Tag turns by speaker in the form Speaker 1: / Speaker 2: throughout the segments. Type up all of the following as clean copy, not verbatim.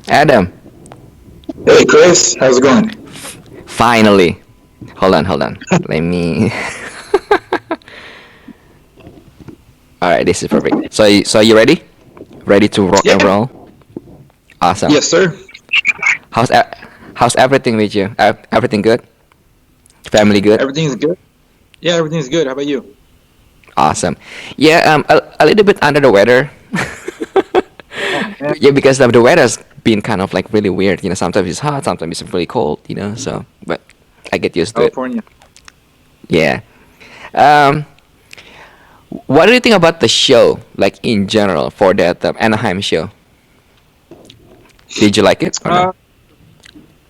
Speaker 1: Adam,
Speaker 2: Hey Chris, how's it going?
Speaker 1: finally. Hold on. Let me. All right, this is perfect. So you ready? Ready to rock and
Speaker 2: Yeah,
Speaker 1: roll? Awesome.
Speaker 2: yes sir.
Speaker 1: How's e- how's everything with you? Everything good? Family good?
Speaker 2: Everything's good. Yeah, everything's good. How about you?
Speaker 1: Awesome. Yeah, a little bit under the weather.
Speaker 2: Oh man,
Speaker 1: Yeah, because of the weather's been kind of like really weird. Sometimes it's hot, sometimes it's really cold. So but I get used to it.
Speaker 2: California.
Speaker 1: Yeah. Um, what do you think about the show, like in general, for that Anaheim show? Did you like it or no?
Speaker 2: Uh,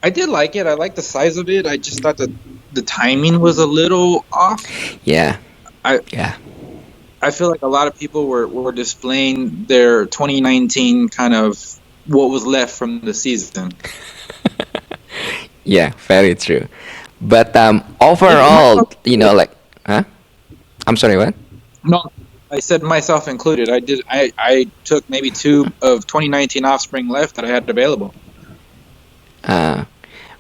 Speaker 2: I did like it. I like the size of it. I just thought that the timing was a little off.
Speaker 1: Yeah,
Speaker 2: I
Speaker 1: yeah,
Speaker 2: I feel like a lot of people were displaying their 2019 kind of what was left from the season.
Speaker 1: yeah. Very true. But
Speaker 2: Myself
Speaker 1: overall,
Speaker 2: included.
Speaker 1: like, huh? I'm sorry, what?
Speaker 2: No, I said myself included. I took maybe two of 2019 offspring left that I had available.
Speaker 1: Uh,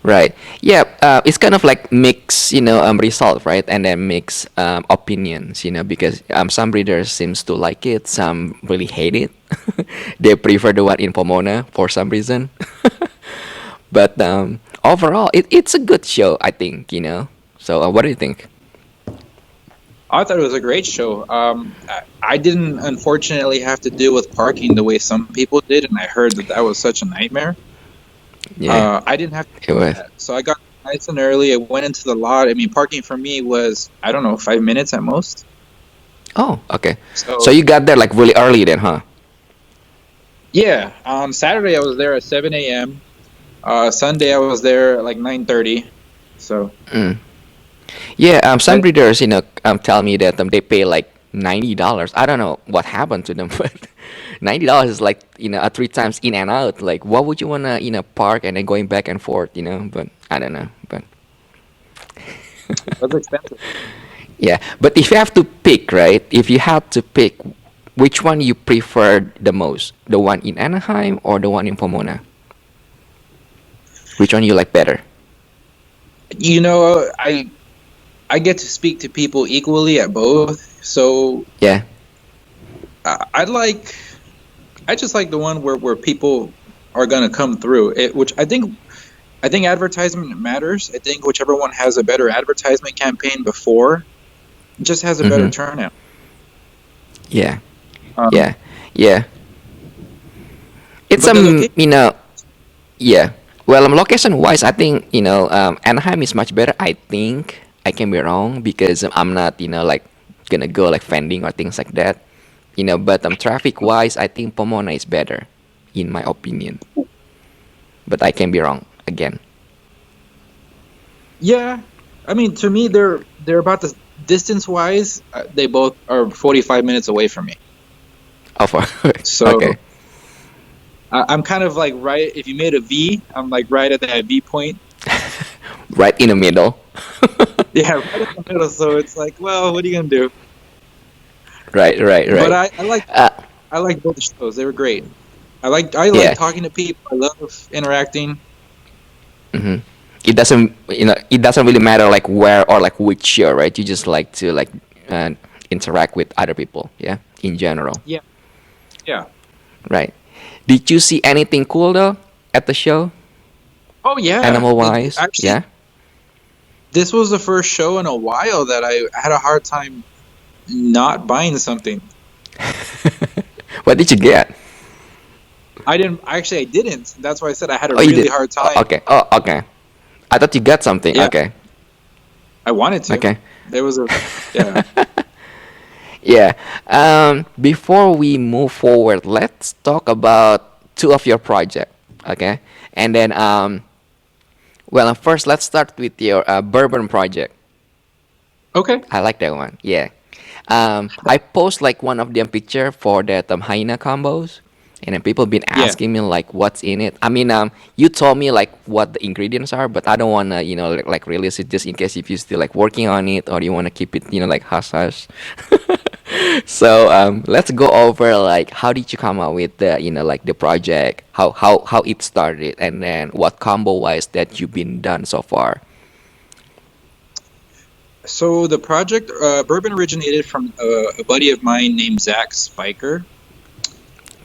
Speaker 1: right. Yeah. It's kind of like mix, result, right? And then mix opinions, because some breeders seems to like it, some really hate it. They prefer the one in Pomona for some reason. But overall, it's a good show, I think. So what do you think?
Speaker 2: I thought it was a great show. I didn't unfortunately have to deal with parking the way some people did, and I heard that that was such a nightmare.
Speaker 1: Yeah,
Speaker 2: I didn't have to
Speaker 1: it
Speaker 2: deal with
Speaker 1: was.
Speaker 2: that, so I got nice and early. I went into the lot. I mean, parking for me was, I don't know, 5 minutes at most.
Speaker 1: Oh, okay. So
Speaker 2: So
Speaker 1: you got there like really early then, huh?
Speaker 2: yeah, on Saturday I was there at 7 a.m. Sunday I was there at like 9:30. So
Speaker 1: Mm. Yeah, some
Speaker 2: I,
Speaker 1: breeders, tell me that they pay like $90. I don't know what happened to them, but $90 is like a three times in and out. Like, what would you wanna park and then going back and forth? But I don't know. But
Speaker 2: that's expensive.
Speaker 1: yeah, but if you have to pick, right? If you have to pick, which one you prefer the most? The one in Anaheim or the one in Pomona? Which one you like better?
Speaker 2: You know, I get to speak to people equally at both. So
Speaker 1: Yeah.
Speaker 2: I, I like I just like the one where people are gonna come through. Which I think advertisement matters. I think whichever one has a better advertisement campaign before just has a better
Speaker 1: Mm-hmm.
Speaker 2: turnout.
Speaker 1: Yeah.
Speaker 2: Um,
Speaker 1: Yeah. Yeah. It's
Speaker 2: but the location,
Speaker 1: yeah. Well, location wise, I think Anaheim is much better. I think I can be wrong because I'm not like gonna go like fending or things like that. But traffic wise, I think Pomona is better, in my opinion. But I can be wrong again.
Speaker 2: yeah. I mean, to me, they're about the distance wise. They both are 45 minutes away from me.
Speaker 1: Oh, for
Speaker 2: So
Speaker 1: okay,
Speaker 2: I'm kind of like right. If you made a V, I'm like right at that V point.
Speaker 1: right in the middle.
Speaker 2: Yeah, right in the middle. So it's like, well, what are you gonna do?
Speaker 1: Right, right,
Speaker 2: But
Speaker 1: right.
Speaker 2: I like
Speaker 1: Uh,
Speaker 2: I like both shows. They were great. I like
Speaker 1: yeah.
Speaker 2: talking to people. I love interacting.
Speaker 1: hmm it doesn't really matter like where or like which show, right? You just like to like uh, interact with other people, yeah, in general,
Speaker 2: Yeah, yeah.
Speaker 1: right? Did you see anything cool though at the show,
Speaker 2: Oh yeah.
Speaker 1: animal wise?
Speaker 2: Actually,
Speaker 1: Yeah.
Speaker 2: this was the first show in a while that I had a hard time not buying something.
Speaker 1: What did you get?
Speaker 2: I didn't actually. I didn't. That's why I said I had a
Speaker 1: Oh, you
Speaker 2: really
Speaker 1: did.
Speaker 2: hard
Speaker 1: Oh,
Speaker 2: time.
Speaker 1: okay. Oh, okay. I thought you got something.
Speaker 2: Yeah,
Speaker 1: Okay.
Speaker 2: I wanted to.
Speaker 1: Okay.
Speaker 2: There was a yeah.
Speaker 1: Yeah. Before we move forward, let's talk about two of your project. Okay. And then well, first let's start with your bourbon project.
Speaker 2: Okay.
Speaker 1: I like that one. Yeah. I post like one of them picture for that hyena combos, and then people been
Speaker 2: Yeah.
Speaker 1: asking me like what's in it. I mean, you told me like what the ingredients are, but I don't wanna like release it just in case if you still like working on it or you wanna keep it like hush hush. So let's go over like how did you come up with the like the project, how it started, and then what combo wise that you've been done so far.
Speaker 2: So the project bourbon originated from a buddy of mine named Zach Spiker.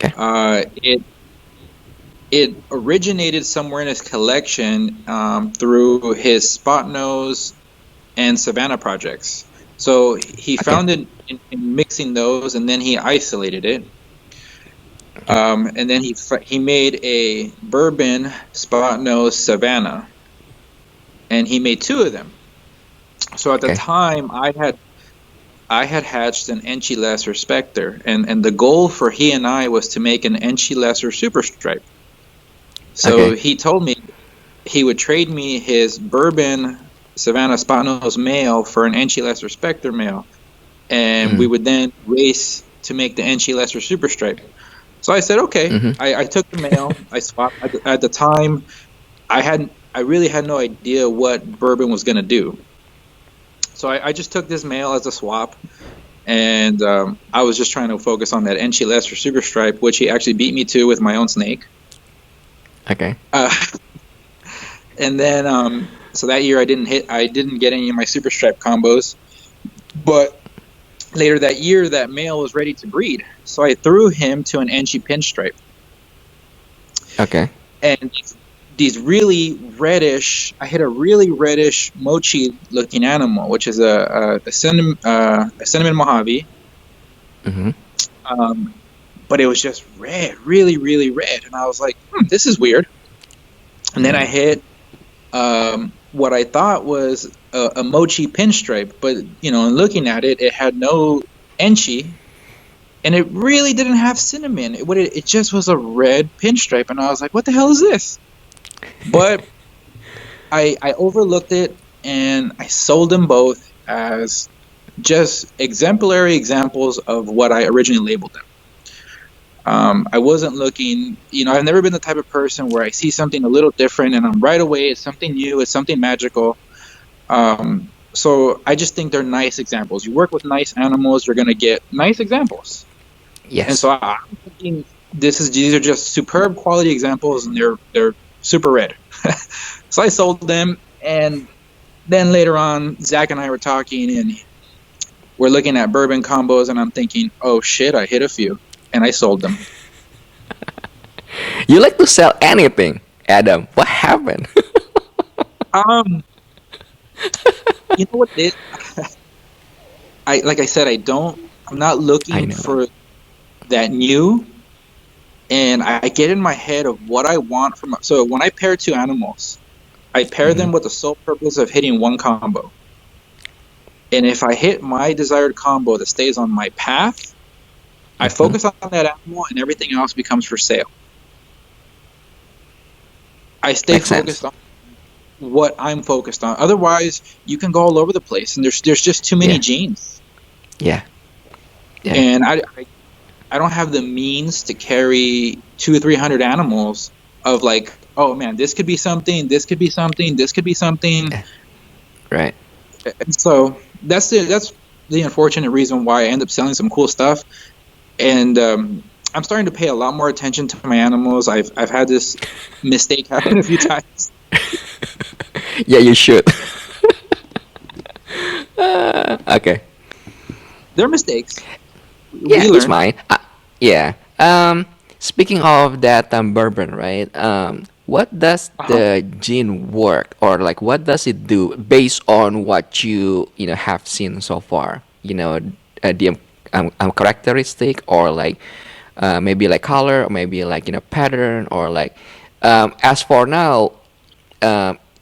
Speaker 1: Okay.
Speaker 2: It originated somewhere in his collection through his spot nose and Savannah projects. So he
Speaker 1: Okay.
Speaker 2: found it in mixing those, and then he isolated it. And then he made a bourbon spot nose Savannah, and he made two of them. So at the
Speaker 1: Okay.
Speaker 2: time, I had hatched an Enchi Lesser Spectre, and the goal for he and I was to make an Enchi Lesser Super Stripe. So
Speaker 1: Okay.
Speaker 2: he told me he would trade me his bourbon Savannah Spot Nose male for an Enchi Lesser Spectre male, and we
Speaker 1: Mm.
Speaker 2: would then race to make the Enchi Lesser Super Stripe. So I said, okay.
Speaker 1: Mm-hmm.
Speaker 2: I took the male. I swapped. At the time, I really had no idea what bourbon was going to do. So I just took this male as a swap, and I was just trying to focus on that Enchi Lesser Super Stripe, which he actually beat me to with my own snake.
Speaker 1: Okay.
Speaker 2: Uh, and then, so that year I didn't get any of my Super Stripe combos, but later that year, that male was ready to breed. So I threw him to an Enchi Pinstripe.
Speaker 1: Okay.
Speaker 2: And these really reddish, I hit a really reddish mochi looking animal, which is a cinnamon Mojave.
Speaker 1: Mm-hmm.
Speaker 2: But it was just red, really, really red. And I was like, this is weird. And then I hit what I thought was a mochi pinstripe, but in looking at it, it had no enchi, and it really didn't have cinnamon. It just was a red pinstripe, and I was like, what the hell is this? But I overlooked it, and I sold them both as just exemplary examples of what I originally labeled them. I wasn't looking, I've never been the type of person where I see something a little different and I'm right away, it's something new, it's something magical. So I just think they're nice examples. You work with nice animals, you're going to get nice examples. And
Speaker 1: Yes.
Speaker 2: so I'm thinking these are just superb quality examples, and they're super red. So I sold them, and then later on, Zach and I were talking, and we're looking at bourbon combos, and I'm thinking, oh shit, I hit a few, and I sold them.
Speaker 1: You like to sell anything, Adam. What happened?
Speaker 2: Um, you know what it is? Like I said, I'm not
Speaker 1: I
Speaker 2: looking
Speaker 1: know.
Speaker 2: for that new, and I get in my head of what I want from. So when I pair two animals, I pair
Speaker 1: Mm-hmm.
Speaker 2: them with the sole purpose of hitting one combo. And if I hit my desired combo that stays on my path, I
Speaker 1: Mm-hmm.
Speaker 2: focus on that animal, and everything else becomes for sale. I stay
Speaker 1: Makes sense.
Speaker 2: focused on what I'm focused on. Otherwise, you can go all over the place, and there's just too many
Speaker 1: Yeah.
Speaker 2: genes.
Speaker 1: Yeah. Yeah.
Speaker 2: And I don't have the means to carry 200 or 300 animals of like, oh man, this could be something, this could be something, this could be something.
Speaker 1: Right.
Speaker 2: And so that's the unfortunate reason why I end up selling some cool stuff. And I'm starting to pay a lot more attention to my animals. I've had this mistake happen a few times.
Speaker 1: Yeah, you should. Okay.
Speaker 2: They're mistakes.
Speaker 1: Yeah,
Speaker 2: We
Speaker 1: it's
Speaker 2: learn.
Speaker 1: mine. Yeah. Speaking of that bourbon, right? What does
Speaker 2: Uh-huh.
Speaker 1: the gene work, or like what does it do based on what you have seen so far? The characteristic, or like maybe like color, or maybe like pattern, or like as for now,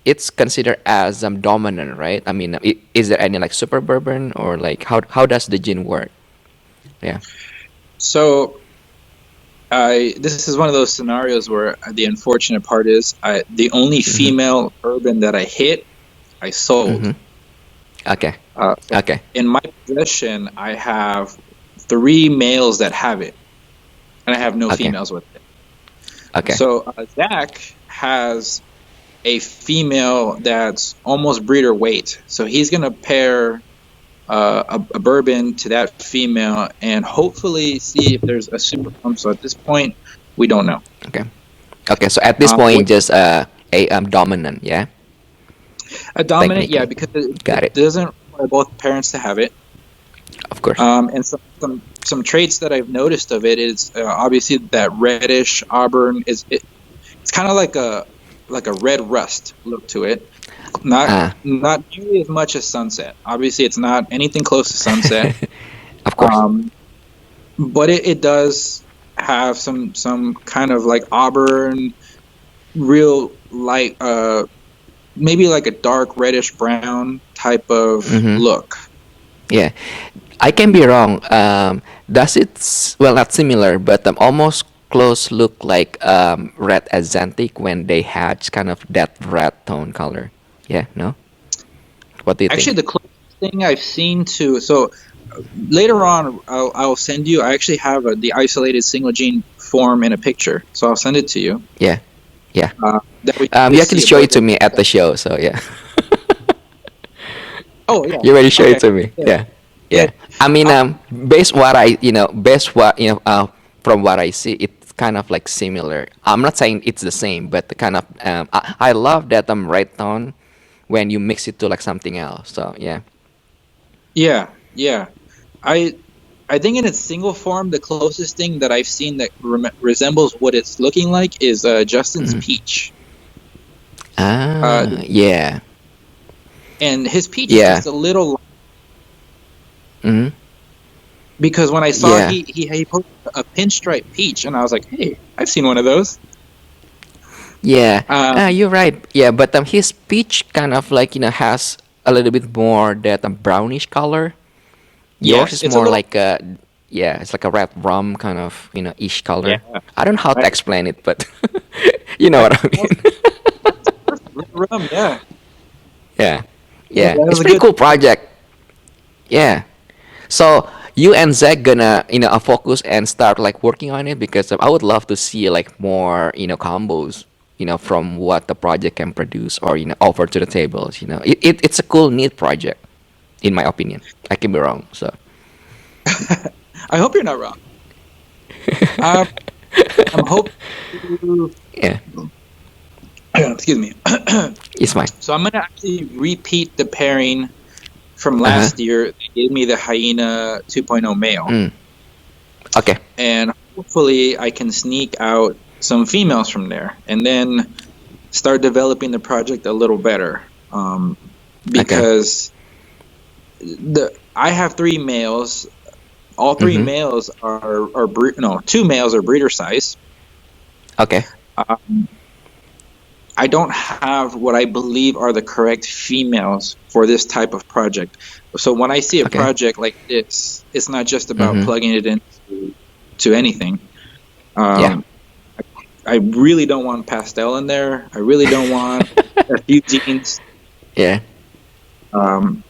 Speaker 1: it's considered as dominant, right? I mean, is there any like super bourbon, or like how does the gene work? Yeah.
Speaker 2: So this is one of those scenarios where the unfortunate part is the only
Speaker 1: Mm-hmm.
Speaker 2: female urban that I hit, I sold.
Speaker 1: Mm-hmm. Okay.
Speaker 2: So
Speaker 1: Okay.
Speaker 2: in my possession, I have 3 males that have it, and I have no
Speaker 1: Okay.
Speaker 2: females with it.
Speaker 1: Okay.
Speaker 2: So Zach has a female that's almost breeder weight. So he's going to pair a bourbon to that female and hopefully see if there's a super pump. So at this point, we don't know.
Speaker 1: Okay. Okay. So at this point, just a dominant. Yeah.
Speaker 2: A dominant, yeah,
Speaker 1: Technically.
Speaker 2: because
Speaker 1: Got
Speaker 2: it
Speaker 1: it.
Speaker 2: doesn't require both parents to have it.
Speaker 1: Of course.
Speaker 2: And some traits that I've noticed of it is obviously that reddish auburn it's kind of like a red rust look to it. Not nearly as much as sunset. Obviously, it's not anything close to sunset.
Speaker 1: Of course.
Speaker 2: But it does have some kind of like auburn, real light, maybe like a dark reddish brown type of look.
Speaker 1: Yeah. I can be wrong. Does it, well, not similar, but almost close look like red Azantic when they hatch, kind of that red tone color? Yeah, no? What do you
Speaker 2: Actually,
Speaker 1: think?
Speaker 2: the closest thing I've seen to later on, I'll send you. I actually have the isolated single gene form in a picture, so I'll send it to you.
Speaker 1: Yeah, yeah.
Speaker 2: That we
Speaker 1: You actually
Speaker 2: see
Speaker 1: show it
Speaker 2: above
Speaker 1: to me at the show, so yeah.
Speaker 2: Oh yeah.
Speaker 1: You already show it
Speaker 2: Okay.
Speaker 1: to me.
Speaker 2: Yeah.
Speaker 1: Yeah, yeah.
Speaker 2: Yeah.
Speaker 1: I mean, based what I, from what I see, it's kind of like similar. I'm not saying it's the same, but the kind of, I love that red tone when you mix it to like something else. So yeah.
Speaker 2: Yeah. Yeah. I think in its single form, the closest thing that I've seen that resembles what it's looking like is Justin's peach.
Speaker 1: Yeah,
Speaker 2: And his peach is
Speaker 1: yeah.
Speaker 2: just a little,
Speaker 1: Mm-hmm.
Speaker 2: because when I saw
Speaker 1: Yeah.
Speaker 2: he posted a pinstripe peach, and I was like, hey, I've seen one of those.
Speaker 1: Yeah,
Speaker 2: Um,
Speaker 1: you're right. Yeah, but his peach kind of like has a little bit more that brownish color. Yours
Speaker 2: yes,
Speaker 1: is
Speaker 2: it's a
Speaker 1: more
Speaker 2: little,
Speaker 1: like a, yeah, it's like a red rum kind of ish color.
Speaker 2: yeah,
Speaker 1: I don't know how to
Speaker 2: right.
Speaker 1: explain it, but you know
Speaker 2: I,
Speaker 1: what I
Speaker 2: well,
Speaker 1: mean.
Speaker 2: perfect. Rum, yeah.
Speaker 1: Yeah,
Speaker 2: Yeah,
Speaker 1: yeah,
Speaker 2: that
Speaker 1: it's
Speaker 2: was a
Speaker 1: pretty
Speaker 2: good.
Speaker 1: cool project. Yeah. So you and Zach gonna focus and start like working on it, because I would love to see like more combos from what the project can produce or offer to the tables. It's a cool neat project in my opinion. I can be wrong. So
Speaker 2: I hope you're not wrong. Um, I'm hoping to,
Speaker 1: yeah,
Speaker 2: excuse me.
Speaker 1: it's fine.
Speaker 2: So I'm gonna actually repeat the pairing from
Speaker 1: Uh huh.
Speaker 2: last year. They gave me the hyena 2.0 male,
Speaker 1: Mm. Okay.
Speaker 2: and hopefully I can sneak out some females from there, and then start developing the project a little better.
Speaker 1: Okay.
Speaker 2: Because I have three males. All three
Speaker 1: Mhm.
Speaker 2: males are no, two males are breeder size.
Speaker 1: Okay.
Speaker 2: Um, I don't have what I believe are the correct females for this type of project. So when I see a
Speaker 1: Okay.
Speaker 2: project like this, it's not just about
Speaker 1: Mhm.
Speaker 2: plugging it into anything.
Speaker 1: Yeah.
Speaker 2: I really don't want pastel in there. I really don't want a few genes
Speaker 1: Yeah.
Speaker 2: um,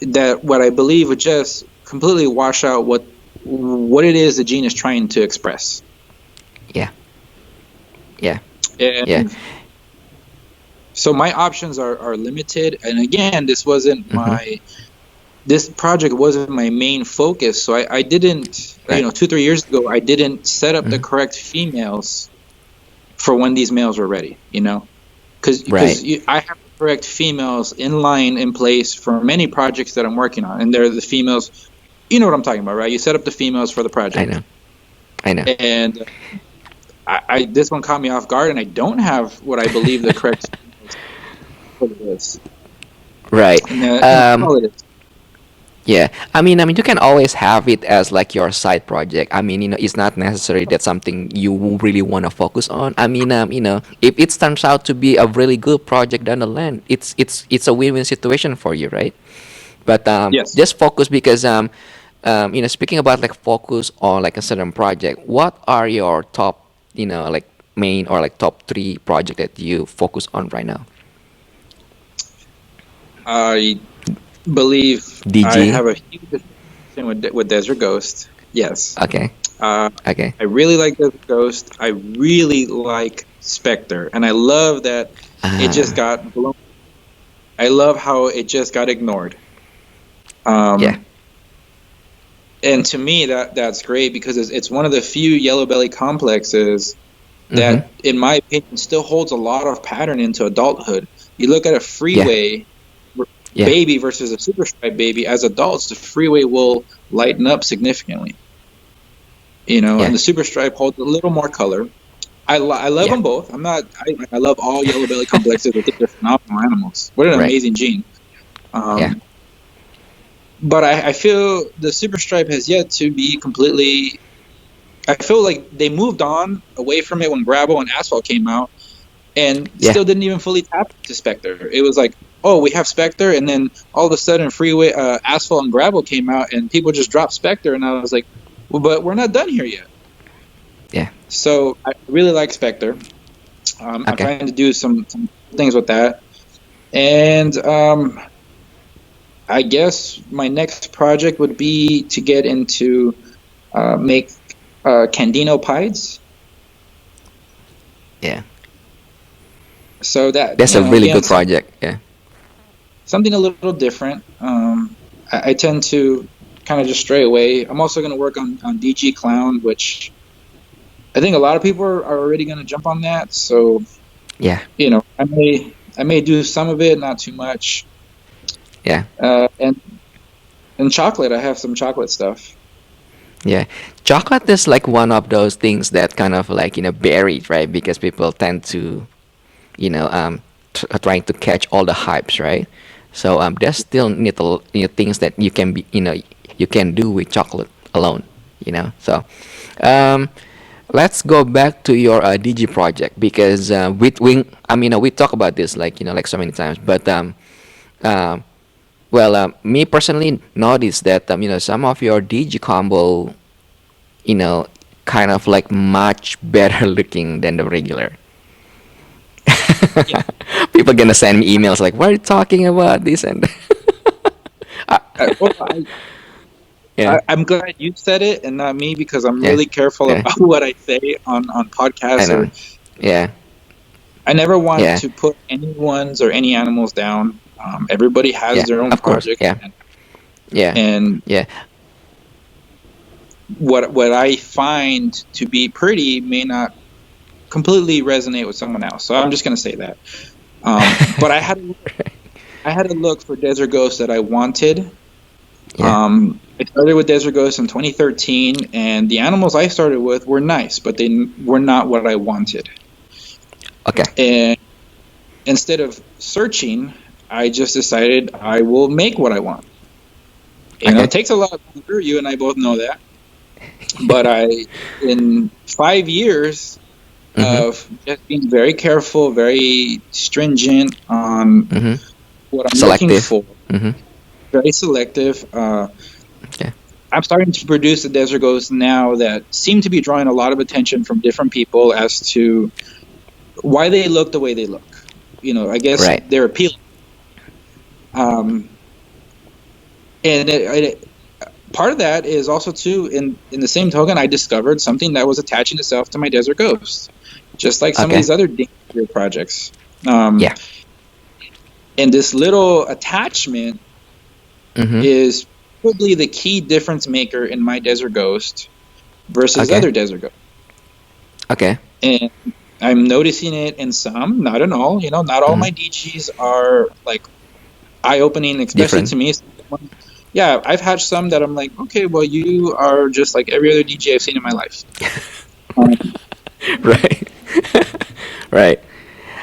Speaker 2: that what I believe would just completely wash out what it is the gene is trying to express.
Speaker 1: Yeah. Yeah. Yeah.
Speaker 2: And so my options are limited. And again, this wasn't
Speaker 1: Mhm.
Speaker 2: this project wasn't my main focus. So I didn't,
Speaker 1: Right.
Speaker 2: 2-3 years ago, I didn't set up the
Speaker 1: Mhm.
Speaker 2: correct females for when these males were ready, because
Speaker 1: Right.
Speaker 2: I have the correct females in line in place for many projects that I'm working on. And they're the females, you know what I'm talking about, right? You set up the females for the
Speaker 1: I
Speaker 2: project.
Speaker 1: know. I know.
Speaker 2: And this one caught me off guard, and I don't have what I believe the correct females for this.
Speaker 1: Right.
Speaker 2: And that's all it is.
Speaker 1: Yeah, I mean, you can always have it as like your side project. I mean, it's not necessary that something you really want to focus on. I mean, if it turns out to be a really good project down the line, it's a win-win situation for you, right? But
Speaker 2: Yes.
Speaker 1: just focus because speaking about like focus on like a certain project, what are your top, like main or like top three project that you focus on right now?
Speaker 2: I believe I
Speaker 1: DG.
Speaker 2: have a huge obsession with Desert Ghost. Yes.
Speaker 1: Okay. Okay.
Speaker 2: I really like Desert Ghost. I really like Spectre. And I love that it just
Speaker 1: Ah.
Speaker 2: got blown. I love how it just got ignored.
Speaker 1: Yeah.
Speaker 2: And to me, that's great because it's one of the few yellow belly complexes
Speaker 1: Mm-hmm.
Speaker 2: that, in my opinion, still holds a lot of pattern into adulthood. You look at a
Speaker 1: Yeah.
Speaker 2: freeway
Speaker 1: Yeah.
Speaker 2: baby versus a super stripe baby. As adults, the freeway will lighten up significantly, and
Speaker 1: Yeah.
Speaker 2: the super stripe holds a little more color. I love
Speaker 1: Yeah.
Speaker 2: them both. I love all yellow belly complexes. I think they're phenomenal animals. What an
Speaker 1: Right.
Speaker 2: amazing gene.
Speaker 1: Yeah.
Speaker 2: But I feel the super stripe has yet to be completely. I feel like they moved on away from it when gravel and asphalt came out, and
Speaker 1: Yeah.
Speaker 2: still didn't even fully tap into Spectre. It was like, oh, we have Spectre, and then all of a sudden, freeway, asphalt, and gravel came out, and people just dropped Spectre, and I was like, well, but we're not done here yet.
Speaker 1: Yeah.
Speaker 2: So I really like Spectre. I'm
Speaker 1: Okay.
Speaker 2: trying to do some things with that, and I guess my next project would be to get into make Candino pieds.
Speaker 1: Yeah.
Speaker 2: So that,
Speaker 1: That's a really
Speaker 2: again,
Speaker 1: good project. Yeah.
Speaker 2: something a little different. I tend to kind of just stray away. I'm also going to work on DG Clown, which I think a lot of people are already going to jump on that. So,
Speaker 1: Yeah.
Speaker 2: I may do some of it, not too much.
Speaker 1: Yeah.
Speaker 2: And chocolate, I have some chocolate stuff.
Speaker 1: Yeah. Chocolate is like one of those things that kind of like, buried, right? Because people tend to, trying to catch all the hypes, right? So there's still things that you can be, you can do with chocolate alone, So um, let's go back to your DG project because we talk about this like so many times, but um, me personally noticed that some of your DG combo, kind of like much better looking than the regular.
Speaker 2: Yeah.
Speaker 1: People gonna send me emails like, "What are you talking about this and?"
Speaker 2: Well,
Speaker 1: Yeah,
Speaker 2: I'm glad you said it and not me, because I'm
Speaker 1: yeah,
Speaker 2: really careful
Speaker 1: yeah.
Speaker 2: about what I say on
Speaker 1: I
Speaker 2: podcasts. Or
Speaker 1: know. Yeah,
Speaker 2: I never want
Speaker 1: yeah,
Speaker 2: to put anyone's or any animals down. Everybody has
Speaker 1: yeah.
Speaker 2: their own
Speaker 1: Of course.
Speaker 2: project,
Speaker 1: Yeah, yeah,
Speaker 2: and
Speaker 1: yeah.
Speaker 2: what I find to be pretty may not completely resonate with someone else. So I'm just going to say that. But I had to look for desert ghosts that I wanted.
Speaker 1: Yeah.
Speaker 2: I started with desert ghosts in 2013, and the animals I started with were nice, but they were not what I wanted.
Speaker 1: Okay.
Speaker 2: And instead of searching, I just decided I will make what I want.
Speaker 1: Okay.
Speaker 2: It takes a lot longer. You and I both know that. But in 5 years of just being very careful, very stringent on what I'm looking
Speaker 1: Selective.
Speaker 2: for, very selective.
Speaker 1: Okay.
Speaker 2: I'm starting to produce the desert ghosts now that seem to be drawing a lot of attention from different people as to why they look the way they look. I guess
Speaker 1: Right.
Speaker 2: they're appealing. And part of that is also, too, in the same token, I discovered something that was attaching itself to my desert ghost, just like some of
Speaker 1: Okay.
Speaker 2: these other dangerous projects.
Speaker 1: Yeah.
Speaker 2: And this little attachment
Speaker 1: Mm-hmm.
Speaker 2: is probably the key difference maker in my desert ghost versus
Speaker 1: Okay.
Speaker 2: other desert ghosts.
Speaker 1: Okay.
Speaker 2: And I'm noticing it in some, not in all. Not all my DGs are like eye-opening, especially
Speaker 1: Different.
Speaker 2: to me. Yeah, I've hatched some that I'm like, okay, well, you are just like every other DJ I've seen in my life.
Speaker 1: Right. Right.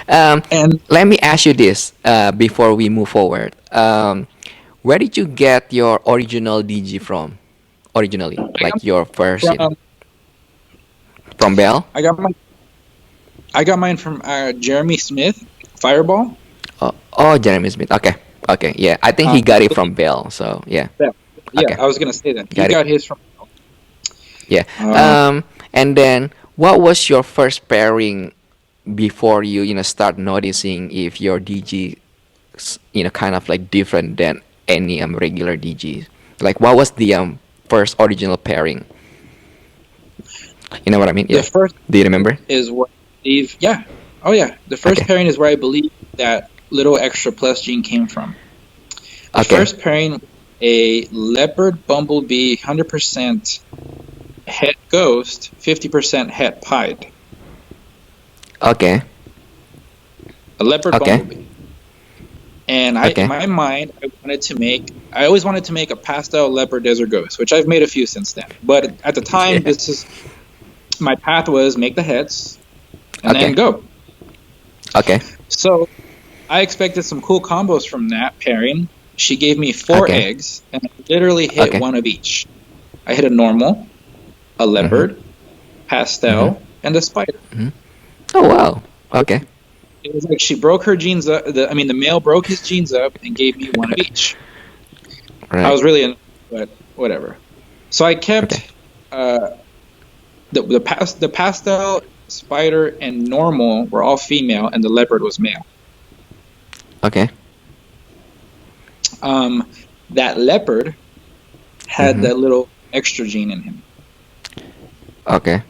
Speaker 2: And
Speaker 1: Let me ask you this before we move forward. Where did you get your original DG from? Originally, like your first, from Bell?
Speaker 2: I got mine from Jeremy Smith, Fireball.
Speaker 1: Oh, Jeremy Smith. Okay. Okay. Yeah, I think he got it from Bell. So yeah.
Speaker 2: Yeah,
Speaker 1: Okay.
Speaker 2: I was gonna say that.
Speaker 1: Got
Speaker 2: He
Speaker 1: it.
Speaker 2: got his from.
Speaker 1: Yeah. And then what was your first pairing before you start noticing if your DG kind of like different than any regular DG? Like what was the first original pairing? You know what I mean? Yeah.
Speaker 2: The first
Speaker 1: Do you remember?
Speaker 2: is what I believe. Yeah. Oh yeah. The first
Speaker 1: Okay.
Speaker 2: pairing is where I believe that little extra plus gene came from. The
Speaker 1: Okay.
Speaker 2: first pairing a leopard bumblebee, 100% het ghost, 50% het pied.
Speaker 1: Okay.
Speaker 2: A leopard
Speaker 1: Okay.
Speaker 2: bumblebee. And
Speaker 1: Okay.
Speaker 2: in my mind, I always wanted to make a pastel leopard desert ghost, which I've made a few since then. But at the time,
Speaker 1: Yeah.
Speaker 2: my path was make the hets and
Speaker 1: Okay.
Speaker 2: then go.
Speaker 1: Okay.
Speaker 2: So I expected some cool combos from that pairing. She gave me 4
Speaker 1: Okay.
Speaker 2: eggs, and I literally hit
Speaker 1: Okay.
Speaker 2: one of each. I hit a normal, a leopard, pastel, and a spider.
Speaker 1: Oh wow. Okay.
Speaker 2: It was like she broke her genes up. The male broke his genes up and gave me one of each. I
Speaker 1: Right.
Speaker 2: was really, but whatever. So I kept
Speaker 1: Okay.
Speaker 2: the pastel, spider, and normal were all female, and the leopard was male.
Speaker 1: Okay.
Speaker 2: That leopard had that little extra gene in him,
Speaker 1: Okay.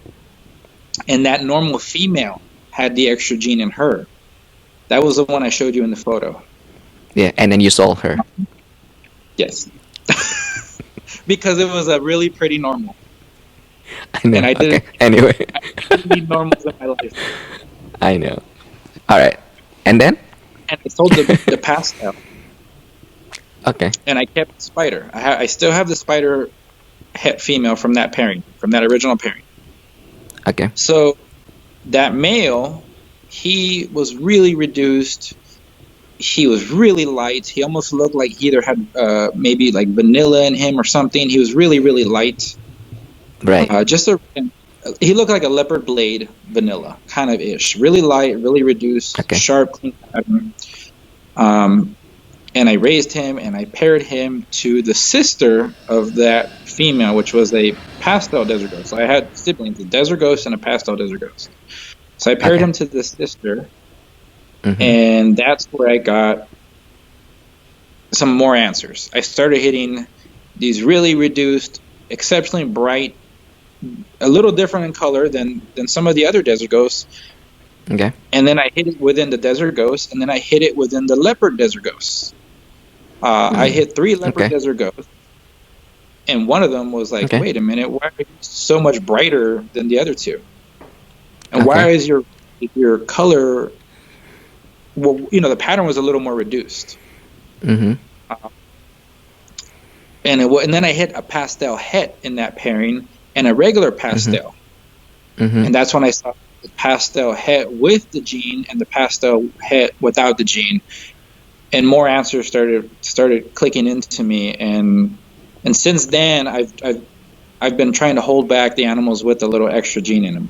Speaker 2: and that normal female had the extra gene in her. That was the one I showed you in the photo.
Speaker 1: Yeah, and then you sold her.
Speaker 2: Yes. Because it was a really pretty normal.
Speaker 1: I know.
Speaker 2: And I didn't-
Speaker 1: Okay. Anyway,
Speaker 2: I didn't need normals in my life.
Speaker 1: I know. All right. And then?
Speaker 2: And I sold the pastel,
Speaker 1: Okay.
Speaker 2: and I kept the spider. I still have the spider het female from that pairing, from that original pairing.
Speaker 1: Okay.
Speaker 2: So that male, he was really reduced. He was really light. He almost looked like he either had maybe like vanilla in him or something. He was really, really light.
Speaker 1: Right.
Speaker 2: He looked like a leopard blade vanilla kind of ish. Really light, really reduced,
Speaker 1: Okay.
Speaker 2: sharp, clean pattern. And I raised him and I paired him to the sister of that female, which was a pastel desert ghost. So I had siblings, a desert ghost and a pastel desert ghost. So I paired
Speaker 1: Okay.
Speaker 2: him to the sister,
Speaker 1: Mhm.
Speaker 2: and that's where I got some more answers. I started hitting these really reduced, exceptionally bright, a little different in color than some of the other desert ghosts.
Speaker 1: Okay.
Speaker 2: And then I hit it within the desert ghost, and then I hit it within the leopard desert ghosts. I hit 3 leopard
Speaker 1: Okay.
Speaker 2: desert ghosts, and one of them was like,
Speaker 1: Okay.
Speaker 2: wait a minute, why are you so much brighter than the other two? And why
Speaker 1: Okay.
Speaker 2: is your color, well, the pattern was a little more reduced.
Speaker 1: Mm-hmm.
Speaker 2: And then I hit a pastel het in that pairing and a regular pastel.
Speaker 1: Mm-hmm.
Speaker 2: And that's when I saw the pastel het with the gene and the pastel het without the gene. And more answers started clicking into me, and since then I've been trying to hold back the animals with a little extra gene in them.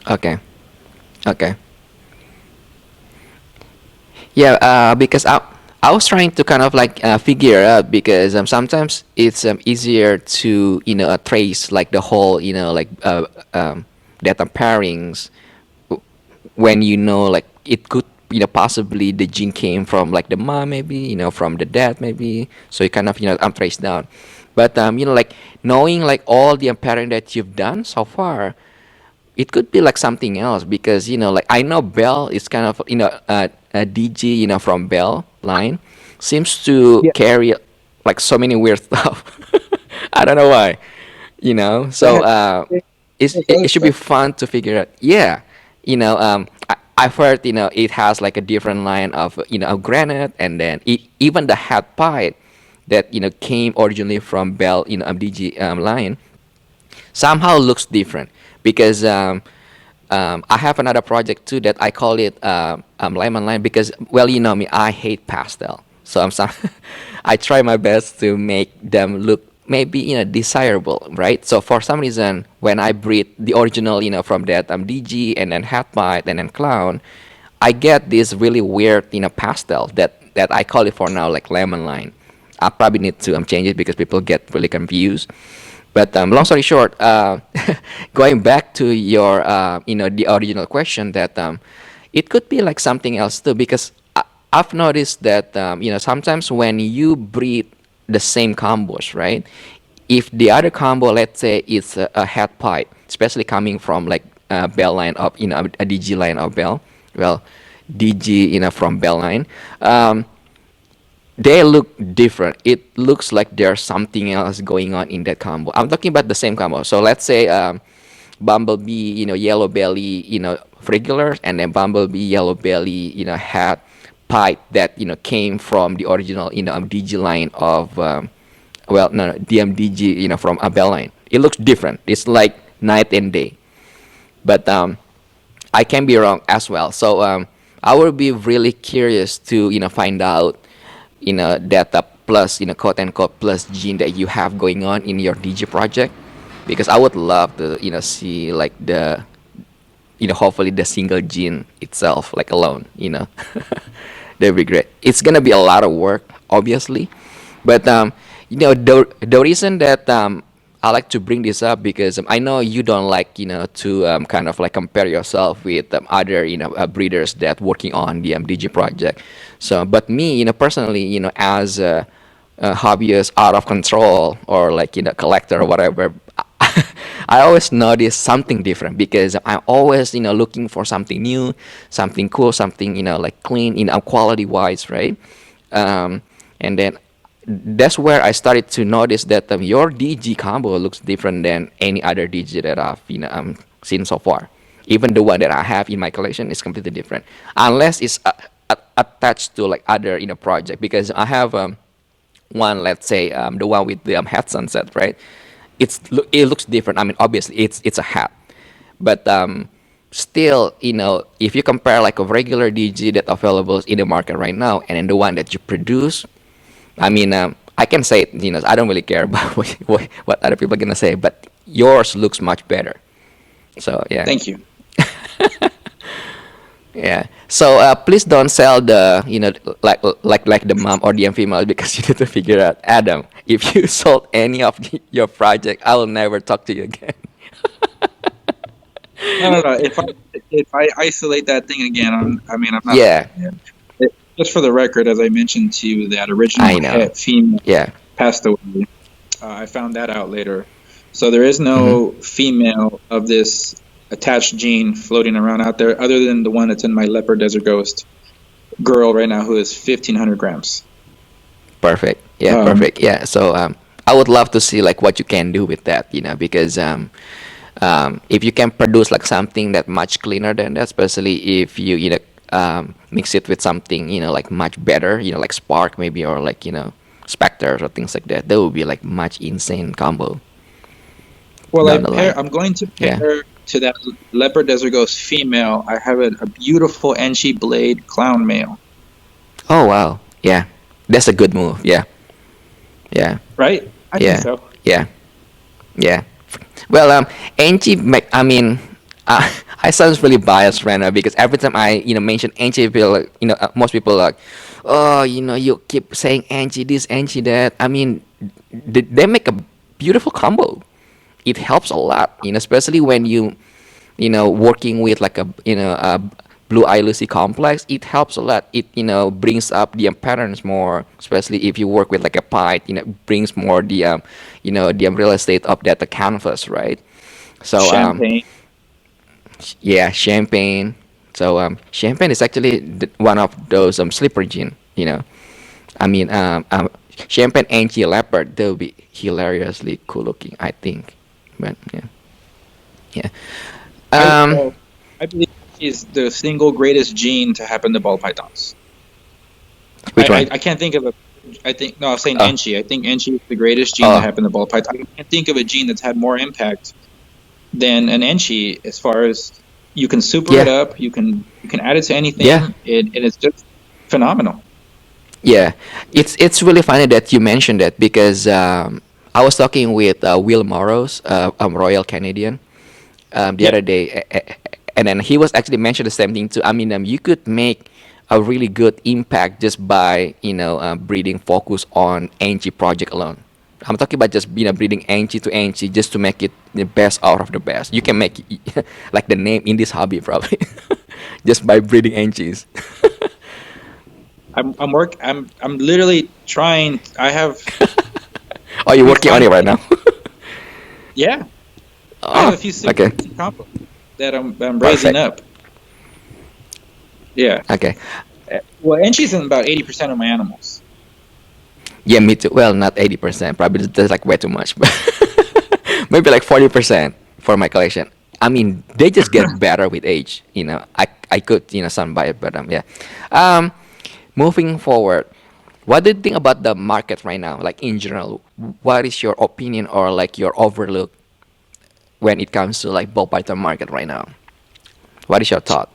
Speaker 1: Okay. Okay. Yeah, because I was trying to kind of like figure out, because sometimes it's easier to trace like the whole like data pairings when like it could possibly the gene came from like the mom, maybe from the dad, maybe, so you kind of trace down. But like knowing like all the pairing that you've done so far, it could be like something else, because like I know Bell is kind of a DG from Bell line seems to
Speaker 2: Yeah.
Speaker 1: carry like so many weird stuff. I don't know why, so it should be fun to figure out. Yeah, I've heard it has like a different line of of granite, and then even the hat pipe that came originally from Bell DG line somehow looks different, because I have another project too that I call it lemon line, because, well, you know me, I hate pastel, so I try my best to make them look maybe desirable, right? So for some reason, when I breed the original from that DG and then hat bite and then clown, I get this really weird pastel that I call it for now like lemon line. I probably need to change it because people get really confused. But long story short, going back to your, the original question, that it could be like something else too, because I've noticed that, sometimes when you breed the same combos, right? If the other combo, let's say, it's a head pipe, especially coming from like Bell line of, a DG line of Bell, well, DG, from Bell line, they look different. It looks like there's something else going on in that combo. I'm talking about the same combo. So let's say bumblebee, yellow belly, regular, and then bumblebee, yellow belly, had pipe that came from the original DG line of well, no, no, DMDG, from a bell line. It looks different. It's like night and day. But I can be wrong as well. So I will be really curious to find out that plus quote unquote plus gene that you have going on in your DG project, because I would love to see like the hopefully the single gene itself like alone. That'd be great. It's gonna be a lot of work, obviously, but the reason that I like to bring this up because I know you don't like to kind of like compare yourself with other breeders that working on the DG project. So, but me personally as a hobbyist out of control or like collector or whatever, I always notice something different because I'm always looking for something new, something cool, something like clean quality wise, right? Um, and then that's where I started to notice that your DG combo looks different than any other DG that I've seen so far. Even the one that I have in my collection is completely different, unless it's attached to like other project. Because I have one, let's say the one with the hat sunset, right? It looks different. I mean, obviously it's a hat, but still, if you compare like a regular DG that available in the market right now and then the one that you produce, I mean, I can say it, I don't really care about what other people are gonna say, but yours looks much better. So yeah,
Speaker 2: Thank you.
Speaker 1: yeah. So please don't sell the like the mom or the female because you need to figure out Adam. If you sold any of your project, I will never talk to you again.
Speaker 2: No, no, no. If I isolate that thing again, I mean, I'm not.
Speaker 1: Yeah,
Speaker 2: Yeah. Just for the record, as I mentioned to you, that original
Speaker 1: I know.
Speaker 2: female
Speaker 1: Yeah.
Speaker 2: passed away. I found that out later. So there is
Speaker 1: Hmm.
Speaker 2: no female of this attached gene floating around out there, other than the one that's in my leopard desert ghost girl right now, who is 1,500 grams.
Speaker 1: Perfect. Yeah,
Speaker 2: Um,
Speaker 1: perfect. Yeah. So I would love to see like what you can do with that, because if you can produce like something that much cleaner than that, especially if you mix it with something like much better, like Spark maybe or like Spectres or things like that, that would be like much insane combo
Speaker 2: well,
Speaker 1: down the line.
Speaker 2: I'm going to
Speaker 1: Yeah.
Speaker 2: pair to that leopard desert ghost female. I have a beautiful Enchi blade clown male.
Speaker 1: Oh wow. Yeah. That's a good move. Yeah. Yeah.
Speaker 2: Right? I think
Speaker 1: Yeah.
Speaker 2: so.
Speaker 1: Yeah. Yeah. Well, Angie, I mean, uh, I sounds really biased right now because every time I, mention Angie, people, most people are like, oh, you keep saying Angie this, Angie that. I mean, they make a beautiful combo. It helps a lot, especially when working with like a blue eye Lucy complex. It helps a lot. It brings up the patterns more, especially if you work with like a pipe. Brings more the real estate of that the canvas, right? So
Speaker 2: Champagne.
Speaker 1: yeah, champagne. So champagne is actually one of those slipper gin. I mean champagne Angie leopard. They'll be hilariously cool looking, I think. But yeah, yeah.
Speaker 2: I
Speaker 1: Um,
Speaker 2: I believe she's the single greatest gene to happen to ball pythons.
Speaker 1: which one?
Speaker 2: I can't think of a. I think no, I was saying
Speaker 1: Oh,
Speaker 2: Enchi. I think Enchi is the greatest gene to
Speaker 1: oh,
Speaker 2: happen to ball python. I can't think of a gene that's had more impact than an Enchi as far as you can super it
Speaker 1: yeah,
Speaker 2: up, you can add it to
Speaker 1: yeah.
Speaker 2: anything. It is just phenomenal.
Speaker 1: Yeah, it's really funny that you mentioned that because I was talking with Will Morrows, Royal Canadian, the
Speaker 2: Yeah,
Speaker 1: other day, and then he was actually mentioned the same thing too. I mean, you could make a really good impact just by breeding focus on Angie project alone. I'm talking about just breeding Angie to Angie just to make it the best out of the best. You can make like the name in this hobby probably just by breeding Angies.
Speaker 2: I'm literally trying.
Speaker 1: Are you
Speaker 2: We
Speaker 1: working on it right
Speaker 2: finally,
Speaker 1: now?
Speaker 2: yeah, I have
Speaker 1: Oh,
Speaker 2: a few
Speaker 1: okay.
Speaker 2: single combos that I'm raising
Speaker 1: Perfect.
Speaker 2: up. Yeah.
Speaker 1: Okay.
Speaker 2: Well, Enchi's in about 80% of my animals.
Speaker 1: Yeah, me too. Well, not 80%. Probably that's like way too much, but maybe like 40% for my collection. I mean, they just get better with age. I could some buy it, but yeah. Um, Moving forward, what do you think about the market right now? Like in general, what is your opinion or like your overlook when it comes to like ball python market right now? What is your thought?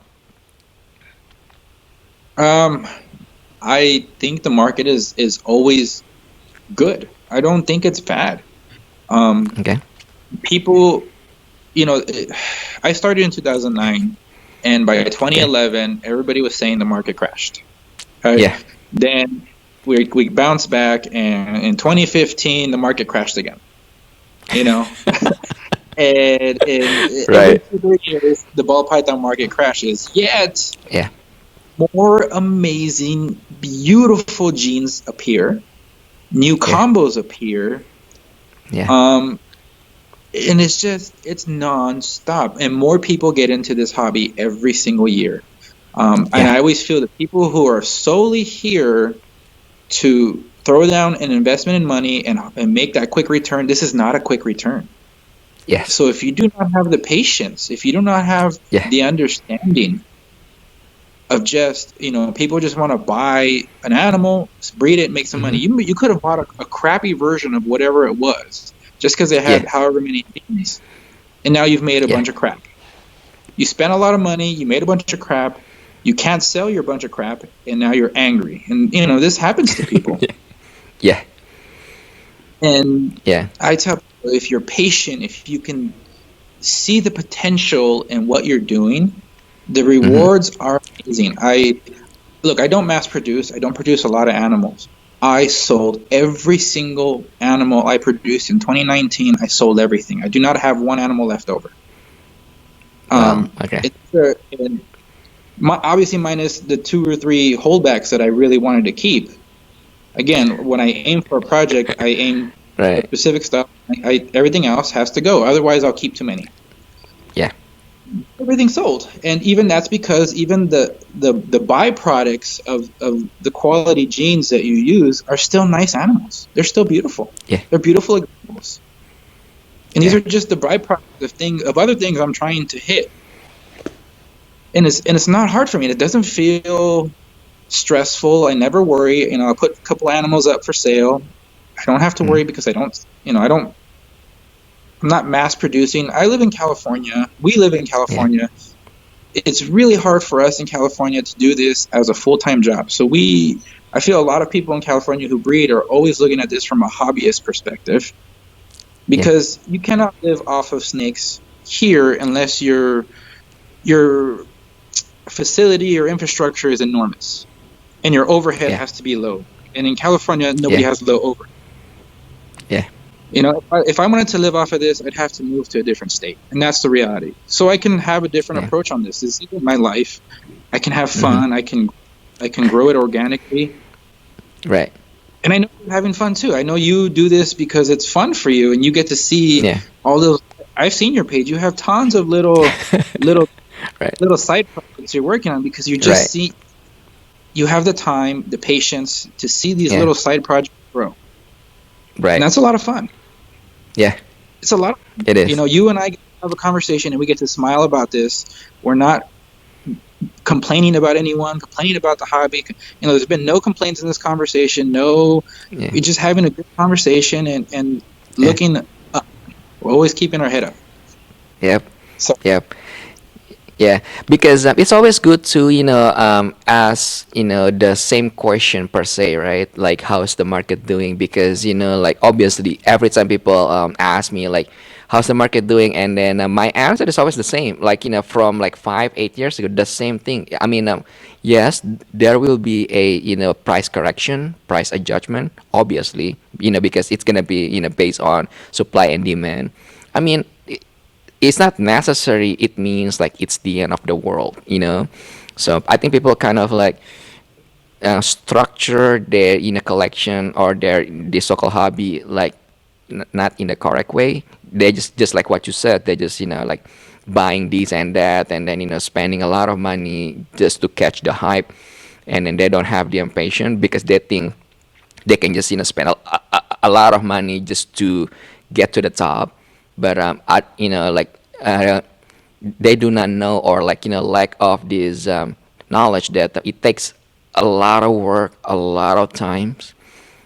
Speaker 2: Um, I think the market is always good. I don't think it's bad. Um,
Speaker 1: Okay.
Speaker 2: People, I started in 2009, and by
Speaker 1: Okay.
Speaker 2: 2011, everybody was saying the market crashed. Right?
Speaker 1: Yeah.
Speaker 2: Then we bounced back, and in 2015, the market crashed again. You know, and every
Speaker 1: Right.
Speaker 2: 2 3 years, the ball python market crashes. Yet
Speaker 1: Yeah.
Speaker 2: more amazing, beautiful genes appear, new
Speaker 1: Yeah.
Speaker 2: combos appear,
Speaker 1: Yeah.
Speaker 2: um, and it's non-stop. And more people get into this hobby every single year. And
Speaker 1: Yeah.
Speaker 2: I always feel that people who are solely here to throw down an investment in money and make that quick return, this is not a quick return.
Speaker 1: Yes.
Speaker 2: So if you do not have the patience, if you do not have
Speaker 1: Yeah.
Speaker 2: the understanding of just, people just want to buy an animal, breed it, make some money.
Speaker 1: Hmm.
Speaker 2: You could have bought a crappy version of whatever it was just because it had
Speaker 1: Yeah.
Speaker 2: however many genes, and now you've made a
Speaker 1: Yeah.
Speaker 2: bunch of crap. You spent a lot of money, you made a bunch of crap, you can't sell your bunch of crap, and now you're angry. And this happens to people.
Speaker 1: Yeah.
Speaker 2: And
Speaker 1: Yeah.
Speaker 2: I tell people, if you're patient, if you can see the potential in what you're doing, the
Speaker 1: Hmm.
Speaker 2: rewards are amazing. I don't mass produce. I don't produce a lot of animals. I sold every single animal I produced in 2019. I sold everything. I do not have one animal left over.
Speaker 1: Well. Okay.
Speaker 2: Obviously minus the 2 or 3 holdbacks that I really wanted to keep. Again, when I aim for a project, I aim for
Speaker 1: Right.
Speaker 2: specific stuff. Everything else has to go. Otherwise, I'll keep too many.
Speaker 1: Yeah.
Speaker 2: Everything sold, and even that's because even the byproducts of the quality genes that you use are still nice animals. They're still beautiful.
Speaker 1: Yeah.
Speaker 2: They're beautiful examples, and these
Speaker 1: Yeah.
Speaker 2: are just the byproducts of other things I'm trying to hit. And it's not hard for me. It doesn't feel stressful. I never worry. I put a couple animals up for sale. I don't have to
Speaker 1: Mm.
Speaker 2: worry because I'm not mass producing. I live in California. We live in
Speaker 1: Yeah.
Speaker 2: California. It's really hard for us in California to do this as a full-time job. I feel a lot of people in California who breed are always looking at this from a hobbyist perspective,
Speaker 1: Yeah.
Speaker 2: because you cannot live off of snakes here unless your facility or infrastructure is enormous and your overhead
Speaker 1: Yeah.
Speaker 2: has to be low. And in California, nobody
Speaker 1: Yeah.
Speaker 2: has low overhead.
Speaker 1: Yeah.
Speaker 2: If I wanted to live off of this, I'd have to move to a different state, and that's the reality. So I can have a different
Speaker 1: Yeah.
Speaker 2: approach on this. This is my life. I can have
Speaker 1: Hmm.
Speaker 2: fun. I can grow it organically,
Speaker 1: Right.
Speaker 2: and I know you're having fun too. I know you do this because it's fun for you, and you get to see
Speaker 1: Yeah.
Speaker 2: all those. I've seen your page. You have tons of little
Speaker 1: Right.
Speaker 2: little side projects you're working on because you just
Speaker 1: Right.
Speaker 2: see. You have the time, the patience to see these
Speaker 1: Yeah.
Speaker 2: little side projects grow, and
Speaker 1: Right.
Speaker 2: that's a lot of fun.
Speaker 1: Yeah.
Speaker 2: It's a lot.
Speaker 1: It is.
Speaker 2: You and I have a conversation and we get to smile about this. We're not complaining about anyone, complaining about the hobby. There's been no complaints in this conversation. No,
Speaker 1: Yeah.
Speaker 2: we're just having a good conversation and
Speaker 1: Yeah.
Speaker 2: looking up. We're always keeping our head up.
Speaker 1: Yep.
Speaker 2: So
Speaker 1: Yep. Yeah, because it's always good to ask the same question per se, right? Like how's the market doing? Because like obviously every time people ask me like how's the market doing, and then my answer is always the same. Like from like 5 8 years ago, the same thing. I mean, yes, there will be a price correction, price adjustment, obviously, because it's gonna be based on supply and demand. I mean, it's not necessary it means like it's the end of the world. So I think people kind of like structure their collection or their the so-called hobby like not in the correct way. They just like what you said, they just like buying this and that, and then spending a lot of money just to catch the hype, and then they don't have the impatience because they think they can just spend a lot of money just to get to the top, but like they do not know, or like lack of this knowledge that it takes a lot of work, a lot of times.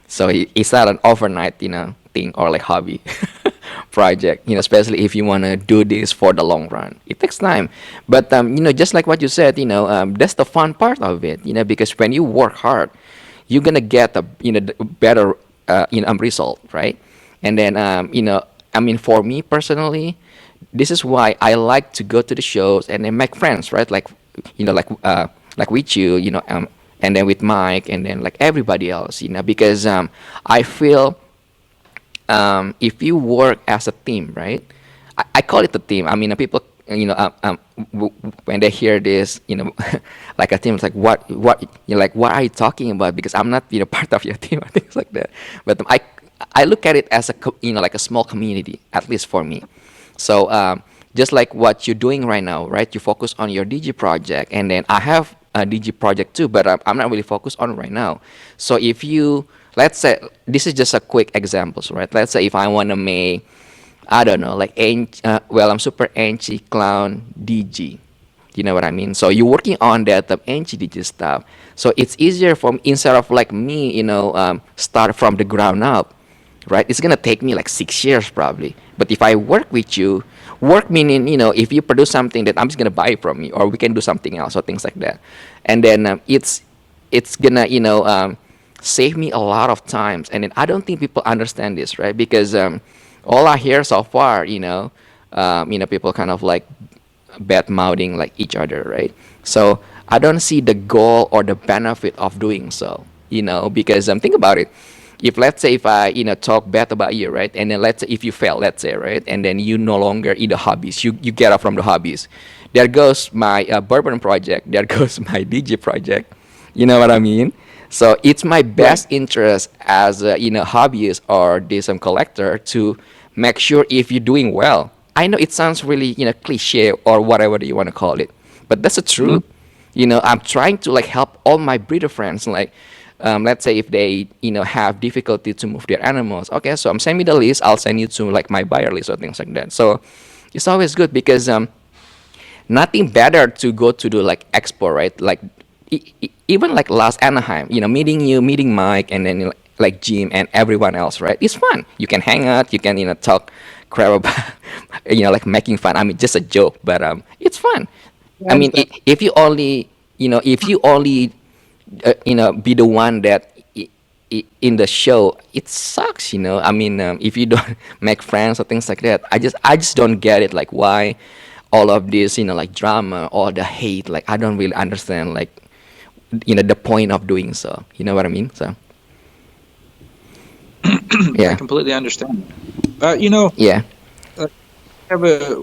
Speaker 1: So it's not an overnight thing or like hobby project, especially if you want to do this for the long run. It takes time, but just like what you said, that's the fun part of it, because when you work hard, you're gonna get a the better result, right? And then I mean, for me personally, this is why I like to go to the shows and then make friends, right? Like like with you, and then with Mike, and then like everybody else, because I feel if you work as a team, right? I call it a team. I mean, people, when they hear this, like a team, it's like what, like what are you talking about? Because I'm not, part of your team or things like that. But I look at it as a, like a small community, at least for me. So just like what you're doing right now, right? You focus on your DG project, and then I have a DG project too, but I'm not really focused on it right now. So if you, let's say, this is just a quick examples, right? Let's say if I want to make, I don't know, like well, I'm super anchi clown DG. You know what I mean? So you're working on that anchi DG stuff. So it's easier for me, instead of like me, start from the ground up, right? It's gonna take me like 6 years probably. But if I work with you, work meaning, if you produce something that I'm just gonna buy from you, or we can do something else or things like that, and then it's gonna save me a lot of times. And then I don't think people understand this, right? Because all I hear so far, people kind of like bad mouthing like each other, right? So I don't see the goal or the benefit of doing so, because think about it. If let's say if I talk bad about you, right, and then let's say if you fail, let's say, right, and then you no longer in the hobbies, you get out from the hobbies. There goes my bourbon project. There goes my DJ project. You know what I mean? So it's my
Speaker 2: Right.
Speaker 1: best interest as a hobbyist or this collector to make sure if you're doing well. I know it sounds really cliche or whatever you want to call it, but that's the
Speaker 2: Mhm.
Speaker 1: truth. I'm trying to like help all my breeder friends. Like, let's say if they have difficulty to move their animals. Okay, so send me the list. I'll send you to like my buyer list or things like that. So it's always good because nothing better to go to do like expo, right? Like even like last Anaheim, meeting you, meeting Mike, and then like Jim and everyone else, right? It's fun. You can hang out, you can talk crap about, like making fun. I mean, just a joke, but it's fun.
Speaker 2: Yeah, I
Speaker 1: I mean,
Speaker 2: understand.
Speaker 1: if you only, if you only, be the one that in the show, it sucks. I mean, if you don't make friends or things like that, I just don't get it. Like why all of this, like drama or the hate. Like I don't really understand. Like the point of doing so. You know what I mean? So
Speaker 2: I
Speaker 1: yeah,
Speaker 2: completely understand. You know,
Speaker 1: yeah,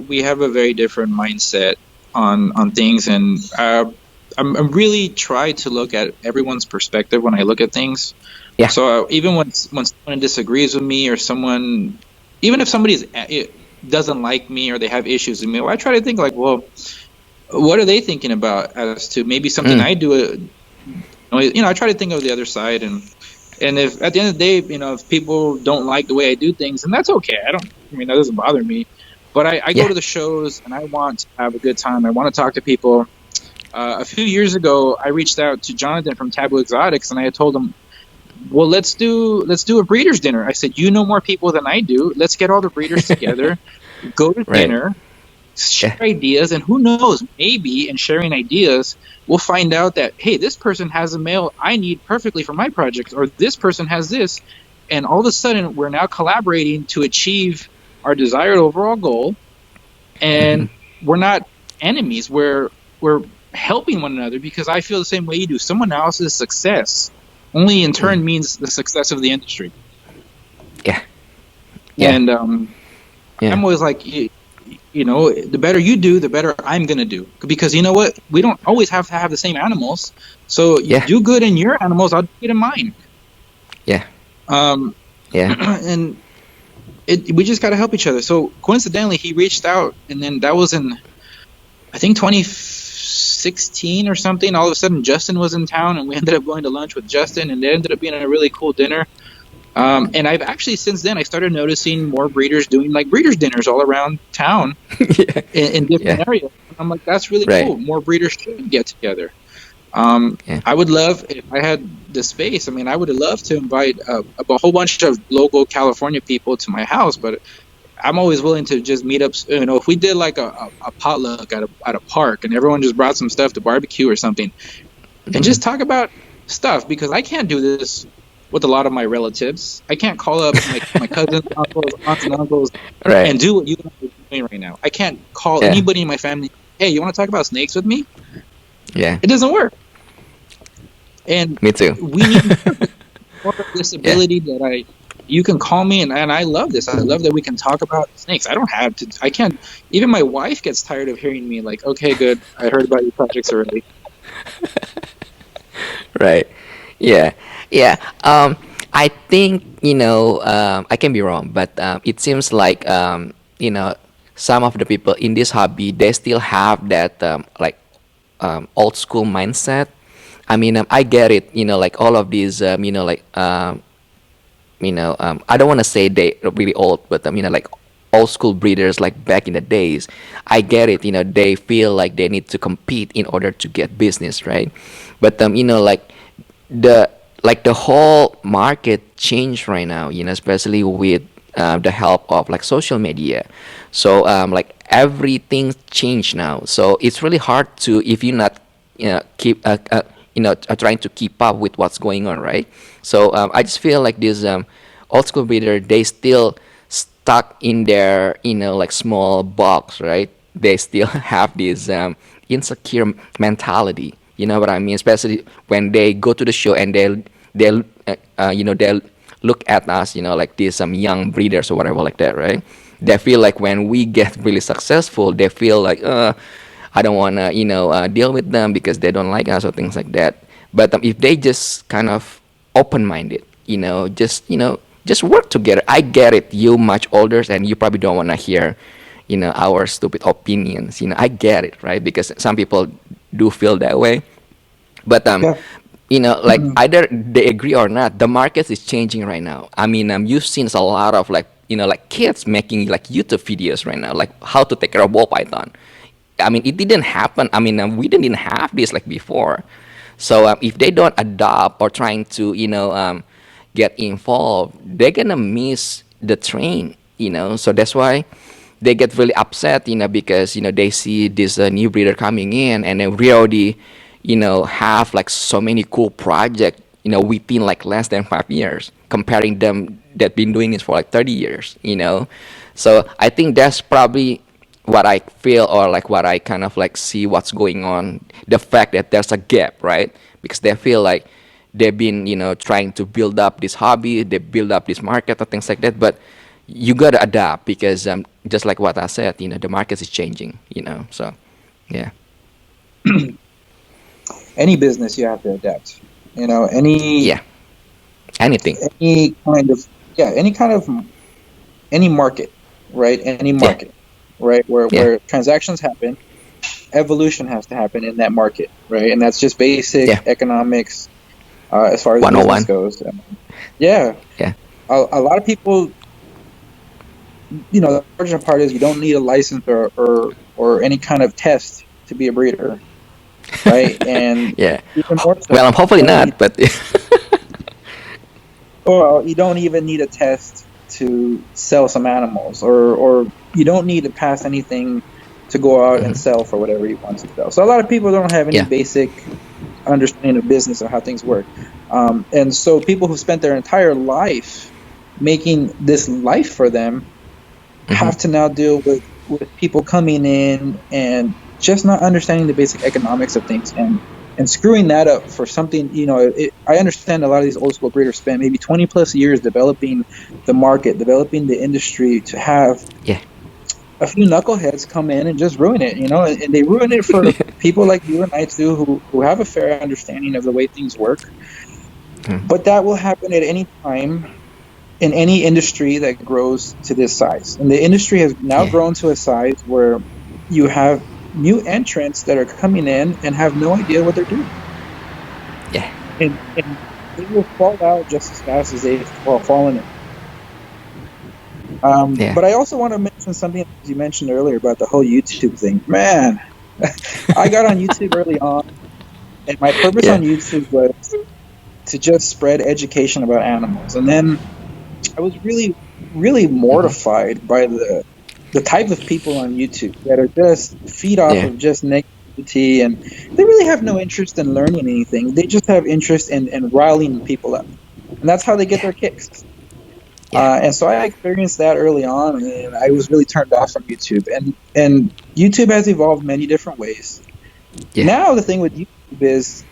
Speaker 2: we have a very different mindset on things, and I'm really try to look at everyone's perspective when I look at things.
Speaker 1: yeah,
Speaker 2: So even when someone disagrees with me, or someone, even if somebody doesn't like me or they have issues with me, well, I try to think like, well, what are they thinking about as to maybe something
Speaker 1: mm,
Speaker 2: I do? I try to think of the other side, and if at the end of the day, if people don't like the way I do things, and that's okay. I mean, that doesn't bother me. But I go
Speaker 1: yeah,
Speaker 2: to the shows and I want to have a good time. I want to talk to people. A few years ago, I reached out to Jonathan from Taboo Exotics, and I had told him, well, let's do a breeders dinner. I said, you know more people than I do. Let's get all the breeders together, go to
Speaker 1: right,
Speaker 2: dinner,
Speaker 1: yeah,
Speaker 2: share ideas, and who knows, maybe in sharing ideas, we'll find out that, hey, this person has a male I need perfectly for my project, or this person has this, and all of a sudden we're now collaborating to achieve our desired overall goal,
Speaker 1: hmm,
Speaker 2: and we're not enemies. We're helping one another, because I feel the same way you do. Someone else's success only in
Speaker 1: mm,
Speaker 2: turn means the success of the industry.
Speaker 1: yeah, yeah,
Speaker 2: And
Speaker 1: yeah,
Speaker 2: I'm always like, the better you do, the better I'm going to do. Because you know what? We don't always have to have the same animals. So you
Speaker 1: yeah,
Speaker 2: do good in your animals, I'll do good in mine.
Speaker 1: yeah,
Speaker 2: Um,
Speaker 1: yeah,
Speaker 2: and we just got to help each other. So coincidentally, he reached out, and then that was in, I think, 2016 16 or something, all of a sudden Justin was in town, and we ended up going to lunch with Justin, and it ended up being a really cool dinner. And I've actually, since then, I started noticing more breeders doing like breeders dinners all around town
Speaker 1: Yeah.
Speaker 2: in different areas. I'm like, that's really
Speaker 1: Right.
Speaker 2: cool. More breeders should get together.
Speaker 1: Yeah.
Speaker 2: I would love, if I had the space, I mean, I would love to invite a whole bunch of local California people to my house, but I'm always willing to just meet up. You know, if we did like a potluck at a park and everyone just brought some stuff to barbecue or something, and just talk about stuff, because I can't do this with a lot of my relatives. I can't call up my cousins, uncles, aunts, and uncles
Speaker 1: Right.
Speaker 2: and do what you guys are doing right now. I can't call anybody in my family, hey, you want to talk about snakes with me?
Speaker 1: Yeah.
Speaker 2: It doesn't work. And
Speaker 1: Me too.
Speaker 2: we need more of this ability that you can call me, and I love this. I love that we can talk about snakes. I can't, even my wife gets tired of hearing me like, okay, good, I heard about your projects already.
Speaker 1: Right. Yeah. Yeah. I think, I can be wrong, but it seems like, some of the people in this hobby, they still have that old school mindset. I mean, I get it, like all of these, I don't want to say they are really old, but like old school breeders, like back in the days, I get it. They feel like they need to compete in order to get business, right? But the the whole market changed right now. Especially with the help of like social media. So like everything changed now. So it's really hard to, if you're not keep trying to keep up with what's going on, right? So I just feel like this old school breeder, they still stuck in their like small box, right? They still have this insecure mentality. You know what I mean? Especially when they go to the show and they'll look at us, like these young breeders or whatever like that, right? They feel like when we get really successful, they feel like I don't want to deal with them because they don't like us or things like that. But if they just kind of open-minded, just work together. I get it. You much older and you probably don't want to hear our stupid opinions. I get it, right? Because some people do feel that way. But
Speaker 2: Yeah.
Speaker 1: like either they agree or not, the market is changing right now. I mean, you've seen a lot of like like kids making like YouTube videos right now, like how to take care of ball python. I mean, it didn't happen. I mean, we didn't have this like before. So if they don't adopt or trying to get involved, they're gonna miss the train. So that's why they get really upset. Because they see this new breeder coming in, and then we already have like so many cool projects within like less than 5 years, comparing them that been doing this for like 30 years. So I think that's probably what I feel, or like what I kind of like see what's going on. The fact that there's a gap, right? Because they feel like they've been trying to build up this hobby, they build up this market or things like that. But you gotta adapt, because just like what I said, the market is changing. So yeah.
Speaker 2: Any business, you have to adapt. Any
Speaker 1: Yeah. Anything.
Speaker 2: any kind of any market, right? Any market, right? Where transactions happen, evolution has to happen in that market, right? And that's just basic economics as far as
Speaker 1: 101.
Speaker 2: business goes. Yeah.
Speaker 1: Yeah.
Speaker 2: A lot of people, the unfortunate part is you don't need a license or any kind of test to be a breeder, right? And
Speaker 1: Yeah.
Speaker 2: even more so,
Speaker 1: Well, I'm hopefully
Speaker 2: you don't
Speaker 1: not, but
Speaker 2: Well, you don't even need a test to sell some animals, or you don't need to pass anything to go out and sell for whatever you want to sell. So a lot of people don't have any basic understanding of business or how things work. And so people who spent their entire life making this life for them have to now deal with people coming in and just not understanding the basic economics of things and screwing that up for something. I understand a lot of these old school breeders spend maybe 20 plus years developing the market, developing the industry, to have a few knuckleheads come in and just ruin it, and they ruin it for people like you and I too, who have a fair understanding of the way things work. But that will happen at any time in any industry that grows to this size. And the industry has now grown to a size where you have new entrants that are coming in and have no idea what they're doing,
Speaker 1: Yeah.
Speaker 2: and they will fall out just as fast as they've fallen in.
Speaker 1: Yeah.
Speaker 2: But I also want to mention something you mentioned earlier about the whole YouTube thing. Man, I got on YouTube early on, and my purpose
Speaker 1: Yeah.
Speaker 2: on YouTube was to just spread education about animals. And then I was really, really
Speaker 1: Hmm.
Speaker 2: mortified by the type of people on YouTube that are just feed off
Speaker 1: Yeah.
Speaker 2: of just negativity, and they really have no interest in learning anything. They just have interest in riling people up, and that's how they get
Speaker 1: Yeah.
Speaker 2: their kicks.
Speaker 1: Yeah.
Speaker 2: And so I experienced that early on, and I was really turned off from YouTube. And YouTube has evolved many different ways.
Speaker 1: Yeah.
Speaker 2: Now the thing with YouTube is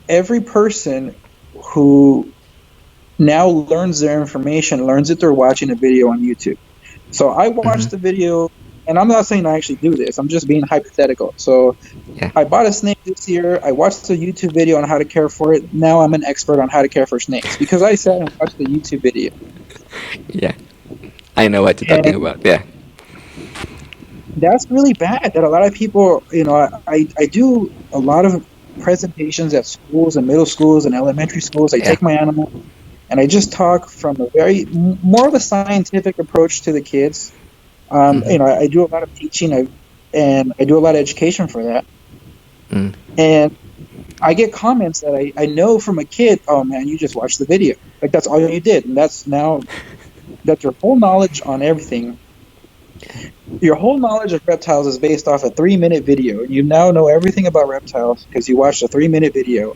Speaker 2: every person who now learns their information learns it through watching a video on YouTube. So I
Speaker 1: Hmm.
Speaker 2: watched the video, and I'm not saying I actually do this. I'm just being hypothetical. So
Speaker 1: Yeah.
Speaker 2: I bought a snake this year. I watched a YouTube video on how to care for it. Now I'm an expert on how to care for snakes because I sat and watched the YouTube video.
Speaker 1: Yeah. I know what you're talking
Speaker 2: And
Speaker 1: about. Yeah.
Speaker 2: that's really bad that a lot of people, I do a lot of presentations at schools and middle schools and elementary schools. I
Speaker 1: Yeah.
Speaker 2: take my animals and I just talk from a more of a scientific approach to the kids.
Speaker 1: Hmm.
Speaker 2: I do a lot of teaching, and I do a lot of education for that.
Speaker 1: Mm.
Speaker 2: And I get comments that I know from a kid, oh man, you just watched the video. Like that's all you did. And that's your whole knowledge on everything. Your whole knowledge of reptiles is based off a 3-minute video. You now know everything about reptiles because you watched a 3-minute video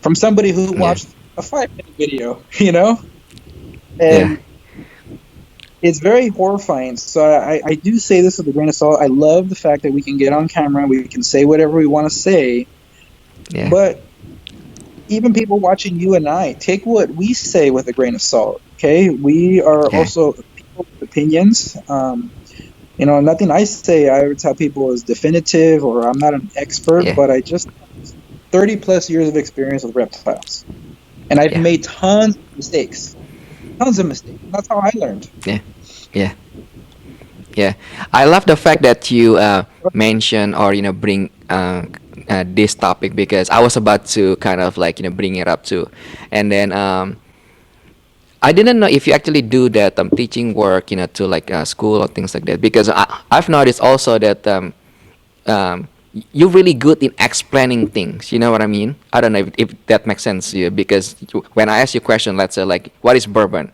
Speaker 2: from somebody who
Speaker 1: Yeah.
Speaker 2: watched a 5-minute video,
Speaker 1: Yeah.
Speaker 2: And it's very horrifying. So I do say this with a grain of salt. I love the fact that we can get on camera, we can say whatever we want to say,
Speaker 1: Yeah.
Speaker 2: but even people watching you and I, take what we say with a grain of salt, okay? We are
Speaker 1: Yeah.
Speaker 2: also people with opinions. Nothing I say I would tell people is definitive or I'm not an expert,
Speaker 1: Yeah.
Speaker 2: but I just 30 plus years of experience with reptiles. And I've
Speaker 1: Yeah.
Speaker 2: made tons of mistakes. Tons of mistakes. That's how I learned.
Speaker 1: Yeah. Yeah. Yeah. I love the fact that you mention or bring this topic because I was about to kind of like bring it up too, and then I didn't know if you actually do that teaching work to like school or things like that because I've noticed also that um, you're really good in explaining things. You know what I mean? I don't know if that makes sense to you because when I ask you a question, let's say like, what is bourbon?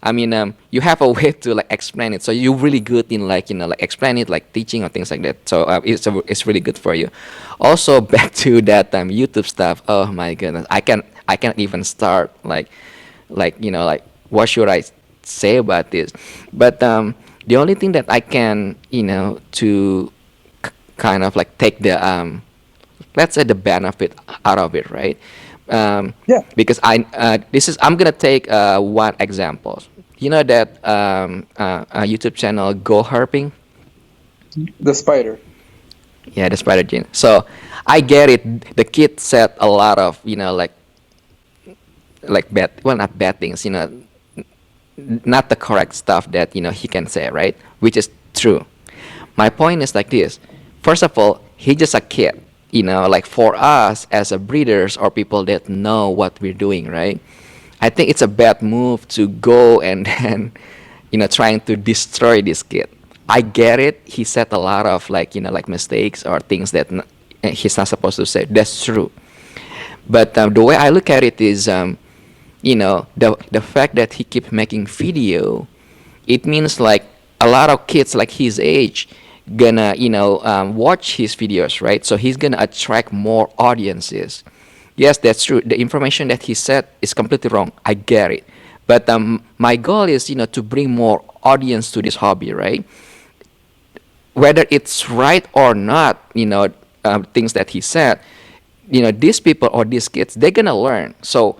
Speaker 1: I mean, you have a way to like explain it, so you're really good in like like explain it, like teaching or things like that. So it's really good for you. Also, back to that YouTube stuff. Oh my goodness, I can't even start like what should I say about this? But the only thing that I can to kind of like take the let's say the benefit out of it, right?
Speaker 2: Yeah,
Speaker 1: Because I'm gonna take one example. You know that a YouTube channel Go Herping?
Speaker 2: the spider.
Speaker 1: Yeah, the spider gene. So I get it. The kid said a lot of like bad, well, not bad things. Not the correct stuff that he can say, right? Which is true. My point is like this. First of all, he's just a kid. Like for us as a breeders or people that know what we're doing, right? I think it's a bad move to go and then trying to destroy this kid. I get it. He said a lot of like mistakes or things that he's not supposed to say. That's true. But the way I look at it is, the fact that he keep making video, it means like a lot of kids like his age gonna watch his videos, right? So he's gonna attract more audiences. Yes, that's true. The information that he said is completely wrong. I get it. But my goal is to bring more audience to this hobby, right? Whether it's right or not, things that he said, these people or these kids, they're gonna learn. So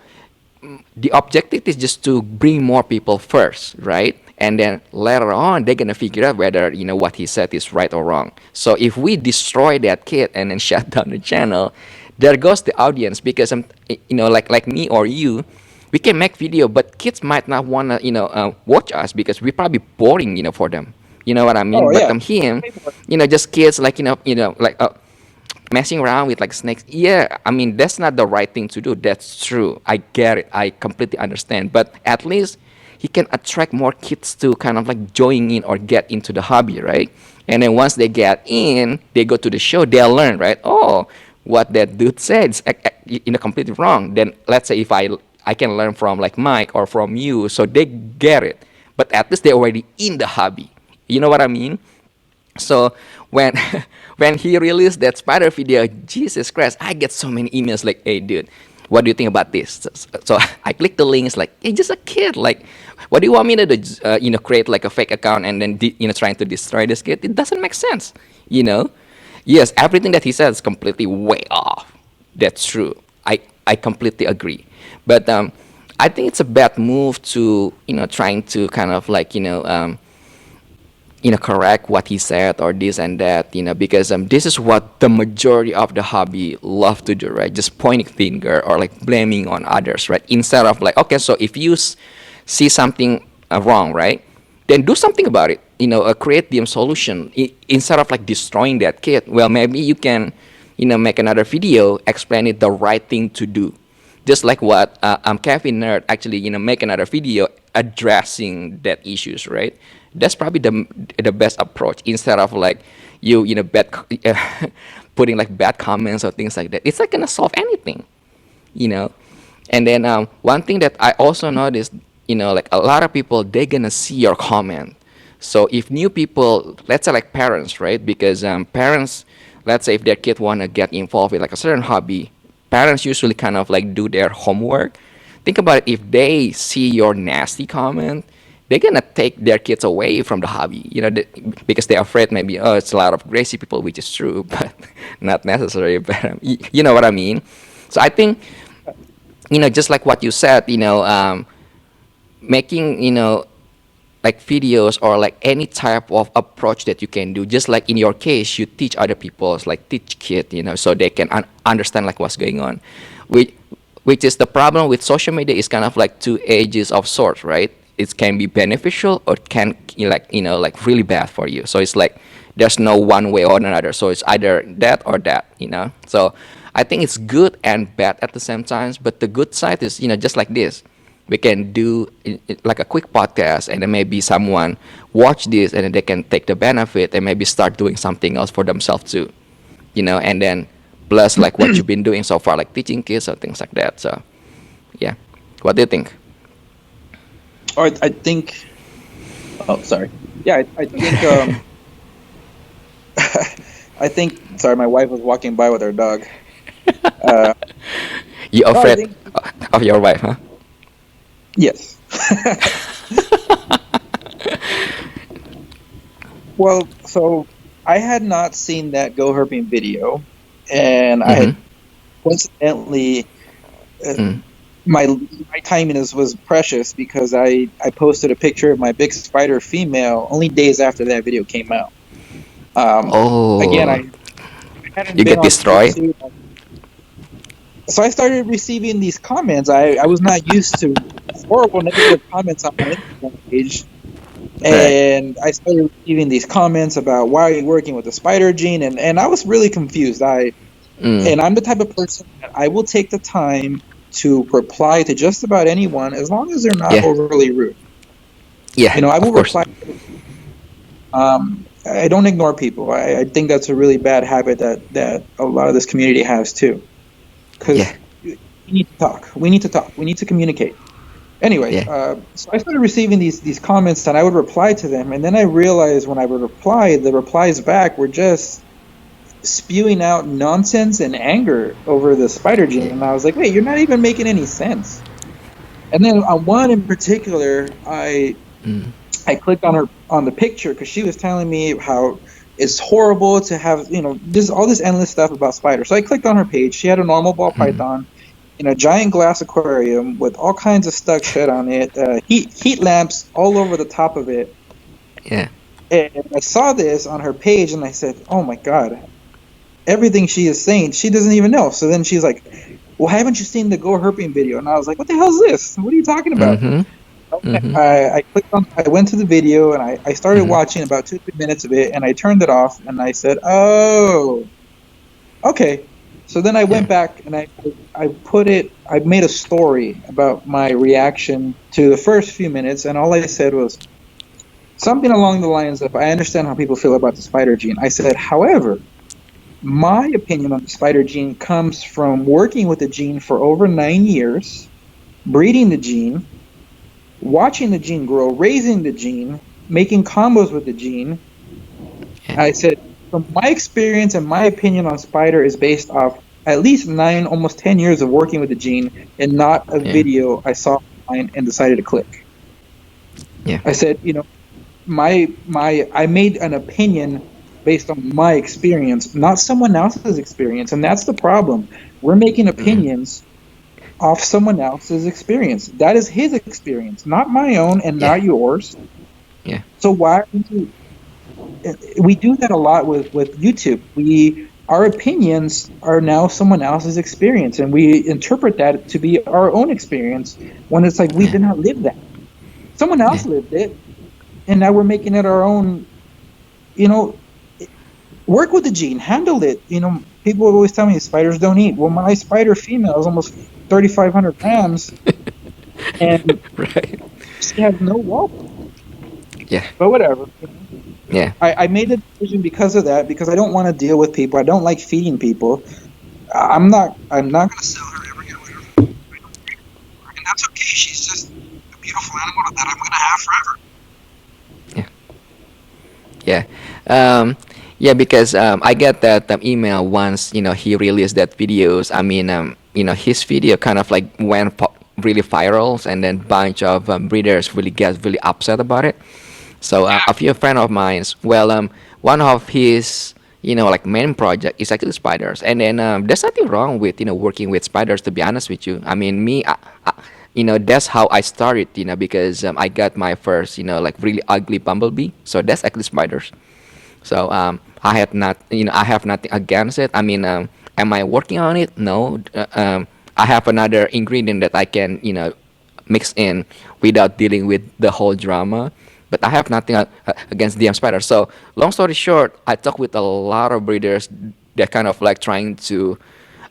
Speaker 1: the objective is just to bring more people first, right? And then later on, they're gonna figure out whether what he said is right or wrong. So if we destroy that kid and then shut down the channel, there goes the audience because like me or you, we can make video, but kids might not wanna watch us because we're probably boring for them. You know what I mean?
Speaker 2: Oh
Speaker 1: But
Speaker 2: yeah.
Speaker 1: him, just kids like like messing around with like snakes. Yeah, I mean that's not the right thing to do. That's true. I get it. I completely understand. But at least he can attract more kids to kind of like join in or get into the hobby, right? And then once they get in, they go to the show, they'll learn, right? Oh, what that dude said is completely wrong. Then let's say if I can learn from like Mike or from you, so they get it. But at least they're already in the hobby. You know what I mean? So when when he released that spider video, Jesus Christ, I get so many emails like, "Hey, dude, what do you think about this?" So I click the link. It's like, "Hey, just a kid. Like, what do you want me to do? Create like a fake account and then trying to destroy this kid? It doesn't make sense. You know? Yes, everything that he says is completely way off. That's true. I completely agree. But I think it's a bad move to trying to kind of like correct what he said or this and that, because this is what the majority of the hobby love to do, right? Just pointing finger or like blaming on others, right? Instead of like, okay, so if you see something wrong, right, then do something about it. Create the solution instead of like destroying that kid. Well, maybe you can, make another video explain it the right thing to do. Just like what Kevin Nerd actually, make another video addressing that issues, right? That's probably the best approach instead of like bad putting like bad comments or things like that. It's not gonna solve anything, you know. And then one thing that I also noticed, like a lot of people they're gonna see your comment. So if new people, let's say like parents, right? Because parents, let's say if their kid wanna get involved with like a certain hobby, parents usually kind of like do their homework. Think about it, if they see your nasty comment, they're gonna take their kids away from the hobby, because they're afraid maybe, oh, it's a lot of crazy people, which is true, but not necessary. But you know what I mean. So I think, just like what you said, making like videos or like any type of approach that you can do, just like in your case you teach other people, like teach kids, so they can understand like what's going on, which is the problem with social media, is kind of like two edges of swords, right? It can be beneficial or it can like really bad for you. So it's like there's no one way or another, so it's either that or that. So I think it's good and bad at the same time. But the good side is, just like this, we can do like a quick podcast, and then maybe someone watch this and then they can take the benefit and maybe start doing something else for themselves too, and then plus like what you've been doing so far, like teaching kids or things like that. So yeah, what do you think?
Speaker 2: Or I think. Oh, sorry. Yeah, I think. I think. Sorry, my wife was walking by with her dog.
Speaker 1: You
Speaker 2: No, I
Speaker 1: afraid
Speaker 2: think
Speaker 1: of your wife, huh?
Speaker 2: yes. Well, so I had not seen that go herping video, and I had coincidentally. My timing was precious because I posted a picture of my big spider female only days after that video came out. Again, I hadn't
Speaker 1: You
Speaker 2: been
Speaker 1: get
Speaker 2: on
Speaker 1: destroyed?
Speaker 2: YouTube. So I started receiving these comments. I was not used to horrible negative comments on my Instagram page. And I started receiving these comments about why are you working with the spider gene, and I was really confused. And I'm the type of person that I will take the time to reply to just about anyone as long as they're not
Speaker 1: Yeah.
Speaker 2: overly rude.
Speaker 1: Yeah,
Speaker 2: I will
Speaker 1: of course.
Speaker 2: reply. I don't ignore people. I think that's a really bad habit that a lot of this community has too. Because
Speaker 1: Yeah.
Speaker 2: we need to talk. We need to talk. We need to communicate. Anyway,
Speaker 1: Yeah.
Speaker 2: so I started receiving these comments, and I would reply to them, and then I realized when I would reply, the replies back were just spewing out nonsense and anger over the spider gene, and I was like, wait, you're not even making any sense. And then on one in particular, I clicked on the picture because she was telling me how it's horrible to have just all this endless stuff about spiders. So I clicked on her page. She had a normal ball python in a giant glass aquarium with all kinds of stuck shit on it, heat lamps all over the top of it.
Speaker 1: Yeah.
Speaker 2: And I saw this on her page, and I said, oh my god, everything she is saying, she doesn't even know. So then she's like, well, haven't you seen the Go Herping video? And I was like, what the hell is this? What are you talking about?
Speaker 1: Mm-hmm.
Speaker 2: I clicked on, I went to the video and I started watching about 2, 3 minutes of it and I turned it off and I said, oh, okay. So then I
Speaker 1: Yeah.
Speaker 2: went back and I put it, I made a story about my reaction to the first few minutes. And all I said was something along the lines of, I understand how people feel about the spider gene. I said, however, my opinion on the spider gene comes from working with the gene for over 9 years, breeding the gene, watching the gene grow, raising the gene, making combos with the gene.
Speaker 1: Yeah.
Speaker 2: I said, from my experience and my opinion on spider is based off at least 9, almost 10 years of working with the gene and not a
Speaker 1: Yeah.
Speaker 2: video I saw online and decided to click.
Speaker 1: Yeah.
Speaker 2: I said, I made an opinion based on my experience, not someone else's experience. And that's the problem. We're making
Speaker 1: Mm.
Speaker 2: opinions off someone else's experience. That is his experience, not my own and
Speaker 1: Yeah.
Speaker 2: not yours.
Speaker 1: Yeah.
Speaker 2: So we do that a lot with YouTube. Our opinions are now someone else's experience, and we interpret that to be our own experience when it's like we
Speaker 1: Yeah.
Speaker 2: did not live that. Someone
Speaker 1: Yeah.
Speaker 2: else lived it, and now we're making it our own. You know, work with the gene, handle it. People always tell me spiders don't eat. Well, my spider female is almost 3,500 grams, and
Speaker 1: Right.
Speaker 2: she has no wobble.
Speaker 1: Yeah.
Speaker 2: But whatever.
Speaker 1: Yeah.
Speaker 2: I made the decision because of that, because I don't want to deal with people. I don't like feeding people. I'm not going to sell her ever, get rid of her. And that's okay. She's just a beautiful animal that I'm going to have forever.
Speaker 1: Yeah. Yeah. Yeah, because I get that email once, he released that videos. I mean, his video kind of like went really viral, and then bunch of breeders really get really upset about it. So a few friend of mine, well, one of his, like main project is actually spiders, and then there's nothing wrong with working with spiders. To be honest with you, I mean, that's how I started, because I got my first, like really ugly bumblebee. So that's actually spiders. So I have nothing against it. I mean, am I working on it? No. I have another ingredient that I can, mix in without dealing with the whole drama. But I have nothing against DM spider. So long story short, I talked with a lot of breeders. They're kind of like trying to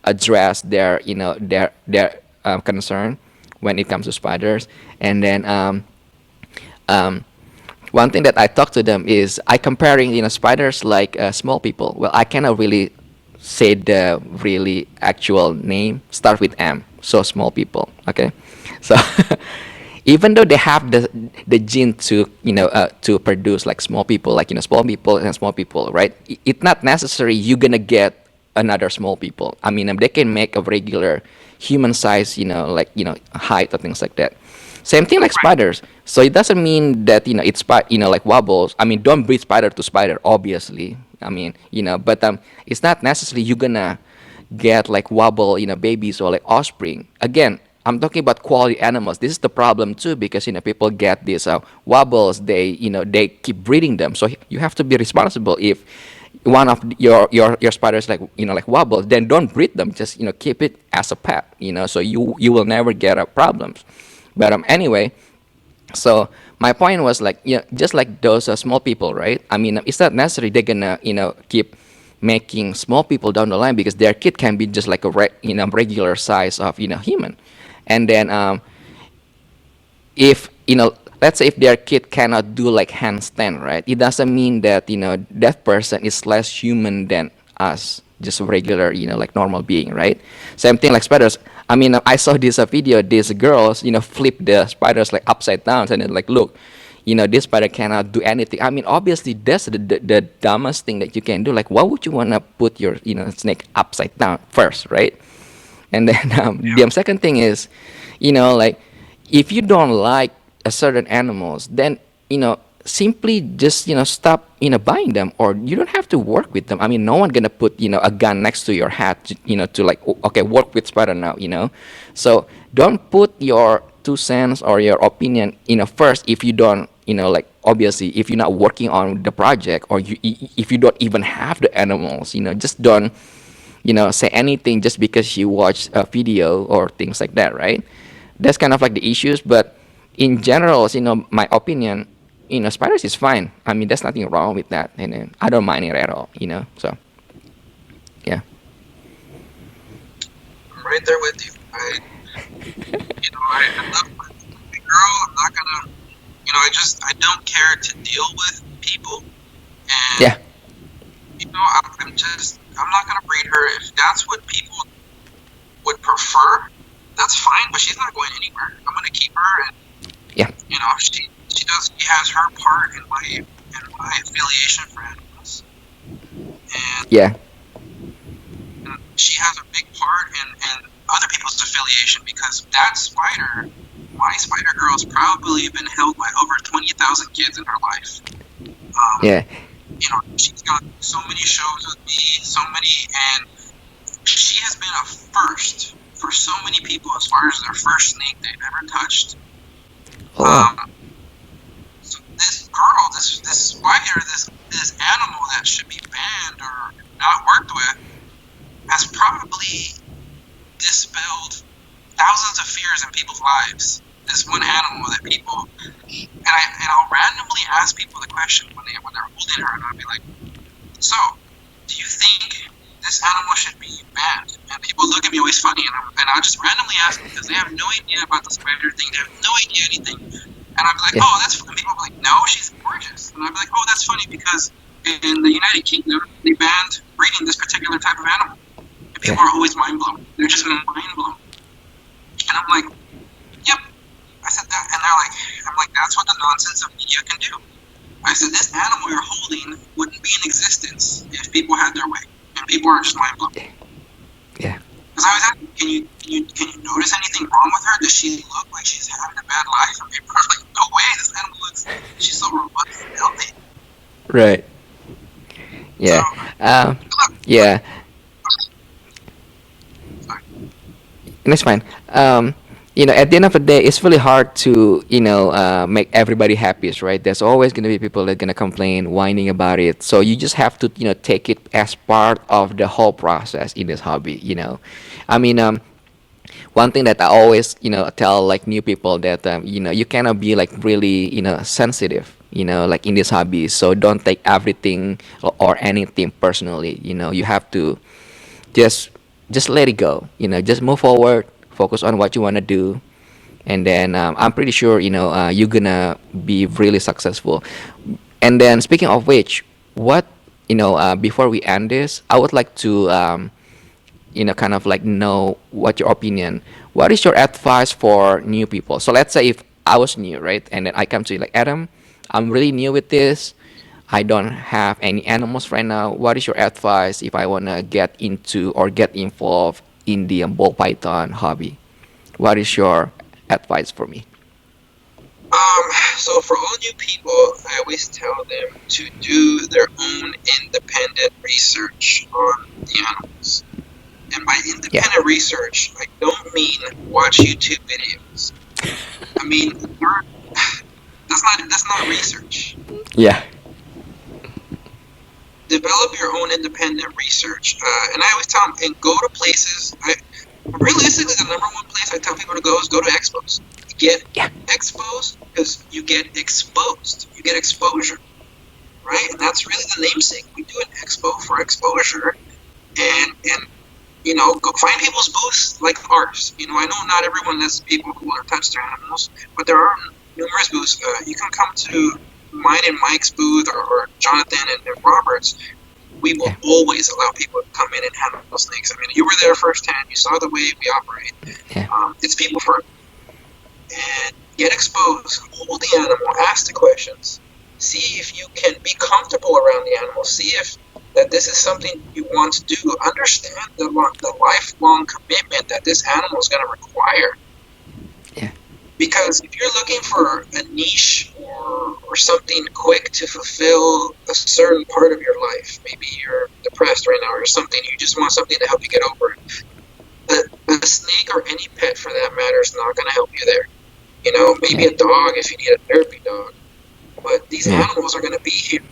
Speaker 1: address their, their concern when it comes to spiders. And then um, one thing that I talk to them is I comparing spiders like small people. Well, I cannot really say the really actual name start with M. So small people. Okay, so even though they have the gene to to produce like small people, like small people and small people, right? It's not necessary you're gonna get another small people. I mean, they can make a regular human size, like height or things like that. Same thing like spiders. So it doesn't mean that it's like wobbles. I mean, don't breed spider to spider, obviously. I mean, but it's not necessarily you're gonna get like wobble, babies or like offspring. Again, I'm talking about quality animals. This is the problem too, because people get these wobbles. They keep breeding them. So you have to be responsible. If one of your spiders like like wobbles, then don't breed them. Just keep it as a pet. So you will never get problems. But anyway, so my point was like, just like those small people, right? I mean, it's not necessary they're gonna keep making small people down the line, because their kid can be just like a regular size of human. And then if let's say if their kid cannot do like handstand, right? It doesn't mean that that person is less human than us, just a regular like normal being, right? Same thing like spiders. I mean, I saw this video. These girls flip the spiders like upside down, and then like, look, this spider cannot do anything. I mean, obviously that's the dumbest thing that you can do. Like, why would you want to put your snake upside down first, right? And then the second thing is, like, if you don't like a certain animals, then simply just stop buying them, or you don't have to work with them. I mean, no one gonna put a gun next to your head to like, okay, work with spider now. So don't put your 2 cents or your opinion first if you don't like, obviously if you're not working on the project, or if you don't even have the animals, just don't say anything just because you watch a video or things like that, right? That's kind of like the issues. But in general, my opinion, spiders is fine. I mean, there's nothing wrong with that, and I don't mind it at all. So yeah.
Speaker 2: I'm right there with you. I love my girl. I'm not gonna, I don't care to deal with people, and
Speaker 1: Yeah.
Speaker 2: I'm not gonna breed her. If that's what people would prefer, that's fine. But she's not going anywhere. I'm gonna keep her, and
Speaker 1: Yeah.
Speaker 2: she has her part in my affiliation for animals, and
Speaker 1: Yeah.
Speaker 2: she has a big part in other people's affiliation, because that spider, my spider girl, has probably been held by over 20,000 kids in her life.
Speaker 1: Yeah.
Speaker 2: She's got so many shows with me, and she has been a first for so many people as far as their first snake they've ever touched.
Speaker 1: Oh.
Speaker 2: So this girl, this spider, this animal that should be banned or not worked with, has probably dispelled thousands of fears in people's lives. This one animal that people, and I'll randomly ask people the question when they're holding her, and I'll be like, so, do you think this animal should be banned? And people look at me always funny, and I'll just randomly ask them, because they have no idea about the spider thing, they have no idea anything, and I'll be like, oh, that's funny. And people will be like, no, she's gorgeous, and I'll be like, oh, that's funny, because in the United Kingdom, they banned breeding this particular type of animal. And people are always mind blown. They're just mind blown. And I'm like, yep. I said that, and I'm like, that's what the nonsense of media can do. I said, this animal you're holding wouldn't be in existence if people had their way, and people are just mind blown.
Speaker 1: Yeah.
Speaker 2: Because I was asking, can you notice anything wrong with her? Does she look like she's having a bad life? And people are like, no way, this animal looks, she's so robust and healthy.
Speaker 1: Right. Yeah. Yeah.
Speaker 2: Sorry.
Speaker 1: That's fine. At the end of the day, it's really hard to, make everybody happy, right? There's always going to be people that are going to complain, whining about it. So you just have to, take it as part of the whole process in this hobby. I mean, one thing that I always, tell like new people that, you cannot be like really, sensitive, like in this hobby. So don't take everything or anything personally. You have to just let it go. Just move forward, focus on what you want to do, and then I'm pretty sure you're gonna be really successful. And then speaking of which, what before we end this, I would like to kind of like know what your opinion. What is your advice for new people? So let's say if I was new, right, and then I come to you like, Adam, I'm really new with this. I don't have any animals right now. What is your advice if I wanna get into or get involved in the ball python hobby? What is your advice for me?
Speaker 2: So for all new people, I always tell them to do their own independent research on the animals. And by independent research, I don't mean watch YouTube videos. I mean, that's not research.
Speaker 1: Yeah.
Speaker 2: Develop your own independent research. And I always tell them, and go to places. Realistically, the number one place I tell people to go is go to expos. Get exposed, because you get exposed. You get exposure, right? And that's really the namesake. We do an expo for exposure, and go find people's booths like ours. I know not everyone lets people who want to touch their animals, but there are numerous booths. You can come to mine and Mike's booth, or Jonathan and Robert's. We will always allow people to come in and handle snakes. I mean, you were there firsthand. You saw the way we operate.
Speaker 1: Yeah.
Speaker 2: It's people first. And get exposed, hold the animal, ask the questions, see if you can be comfortable around the animal, see if that this is something you want to do, understand the lifelong commitment that this animal is going to require.
Speaker 1: Yeah.
Speaker 2: Because if you're looking for a niche or something quick to fulfill a certain part of your life, maybe you're depressed right now or something, you just want something to help you get over it. A snake or any pet for that matter is not going to help you there. Maybe a dog if you need a therapy dog. But these animals are going to be here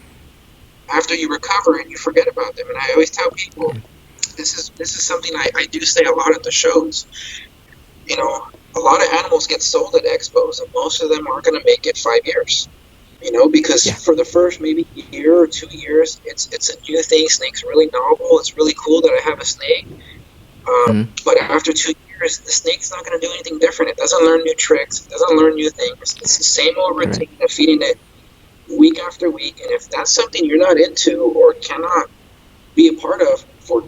Speaker 2: after you recover and you forget about them. And I always tell people, this is something I do say a lot at the shows. a lot of animals get sold at expos, and most of them aren't going to make it 5 years. You know, because
Speaker 1: Yeah.
Speaker 2: for the first maybe year or 2 years, it's a new thing. Snake's really novel. It's really cool that I have a snake. But after 2 years, the snake's not going to do anything different. It doesn't learn new tricks. It doesn't learn new things. It's the same old routine of feeding it week after week. And if that's something you're not into or cannot be a part of for,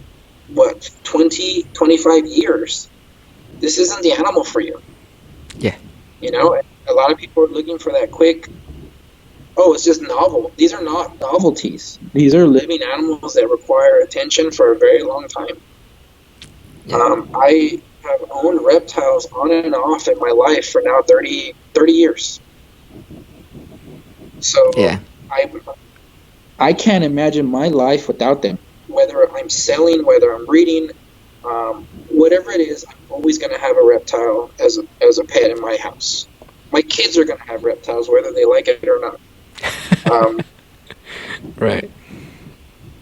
Speaker 2: 20, 25 years, this isn't the animal for you.
Speaker 1: Yeah.
Speaker 2: You know, a lot of people are looking for that quick, oh, it's just novel. These are not novelties. These are living animals that require attention for a very long time.
Speaker 1: Yeah.
Speaker 2: I have owned reptiles on and off in my life for now 30 years. So
Speaker 1: Yeah.
Speaker 2: I can't imagine my life without them. Whether I'm selling, whether I'm breeding, whatever it is, I'm always going to have a reptile as a pet in my house. My kids are going to have reptiles, whether they like it or not.
Speaker 1: Right.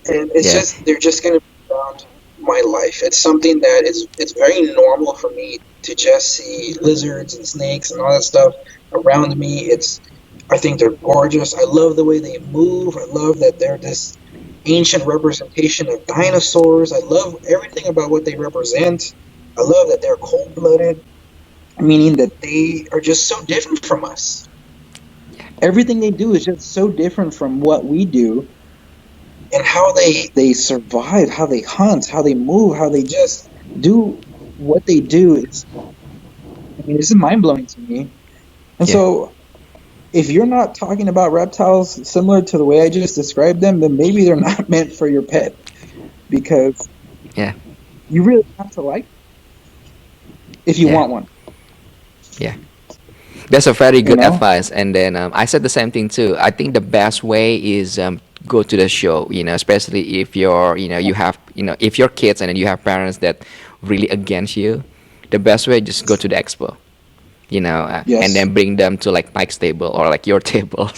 Speaker 2: And it's just, they're just going to be around my life. It's something that it's very normal for me to just see lizards and snakes and all that stuff around me. I think they're gorgeous. I love the way they move. I love that they're this ancient representation of dinosaurs. I love everything about what they represent. I love that they're cold-blooded, meaning that they are just so different from us. Everything they do is just so different from what we do, and how they survive, how they hunt, how they move, how they just do what they do. This is mind-blowing to me. And so if you're not talking about reptiles similar to the way I just described them, then maybe they're not meant for your pet, because you really have to like them if you want one.
Speaker 1: Yeah. That's a very good advice. And then I said the same thing too. I think the best way is go to the show, especially if you're, you have, if you're kids and then you have parents that really against you, the best way just go to the expo, and then bring them to like Mike's table or like your table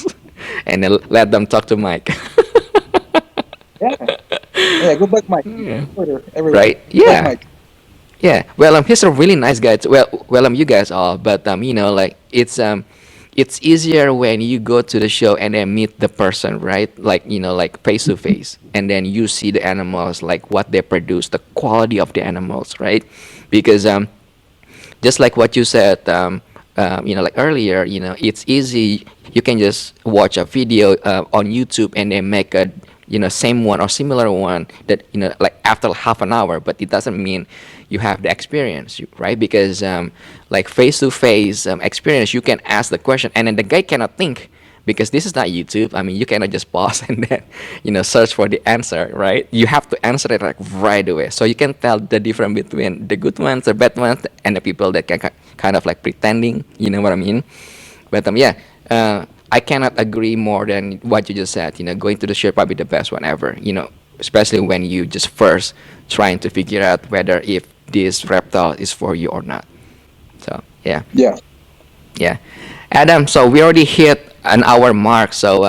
Speaker 1: and then let them talk to Mike.
Speaker 2: Go back Mike.
Speaker 1: Right? Yeah. Mike. Yeah, well, he's a really nice guy. Well, you guys are, but like it's easier when you go to the show and then meet the person, right? Like like face to face, and then you see the animals, like what they produce, the quality of the animals, right? Because just like what you said, like earlier, it's easy. You can just watch a video on YouTube and then make a same one or similar one that like after half an hour, but it doesn't mean you have the experience, right? Because like face-to-face experience, you can ask the question and then the guy cannot think, because this is not YouTube. I mean, you cannot just pause and then search for the answer, right? You have to answer it like right away, so you can tell the difference between the good ones, the bad ones, and the people that can kind of like pretending, you know what I mean? But I cannot agree more than what you just said. Going to the show probably the best one ever. Especially when you just first trying to figure out whether if this reptile is for you or not. So yeah. Adam, so we already hit an hour mark. So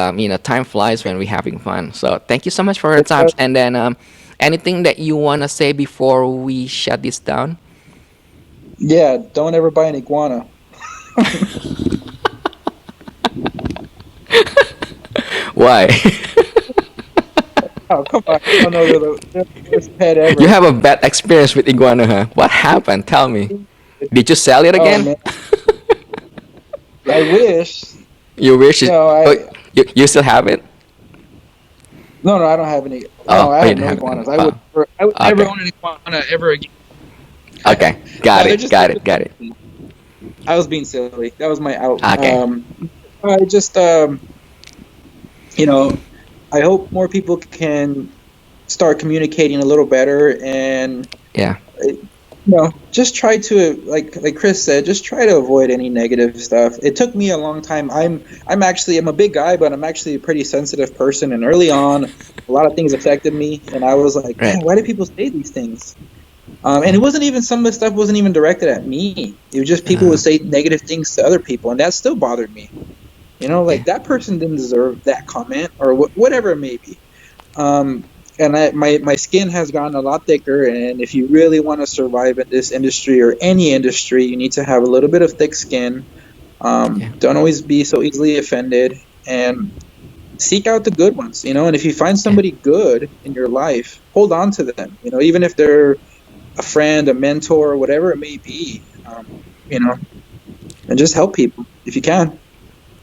Speaker 1: time flies when we're having fun. So thank you so much for your time. And then anything that you wanna say before we shut this down?
Speaker 2: Yeah, don't ever buy an iguana.
Speaker 1: Why?
Speaker 2: Oh, come on. I know they're the worst pet ever.
Speaker 1: You have a bad experience with iguana, huh? What happened? Tell me. Did you sell it again?
Speaker 2: I wish.
Speaker 1: You wish it? You still have it?
Speaker 2: No, I don't have any. No, I have no iguanas. I would never own an iguana ever again.
Speaker 1: Okay, got it.
Speaker 2: I was being silly. That was my out.
Speaker 1: Okay.
Speaker 2: I just, I hope more people can start communicating a little better, and just try to, like Chris said, just try to avoid any negative stuff. It took me a long time. I'm a big guy, but I'm actually a pretty sensitive person, and early on, a lot of things affected me, and I was like, man, why do people say these things? And it wasn't even, some of the stuff wasn't even directed at me. It was just people would say negative things to other people, and that still bothered me. Like that person didn't deserve that comment, or whatever it may be. and my skin has gotten a lot thicker. And if you really want to survive in this industry or any industry, you need to have a little bit of thick skin.
Speaker 1: Yeah.
Speaker 2: Don't always be so easily offended, and seek out the good ones. And if you find
Speaker 1: Yeah.
Speaker 2: somebody good in your life, hold on to them. Even if they're a friend, a mentor, whatever it may be. You know, and just help people if you can.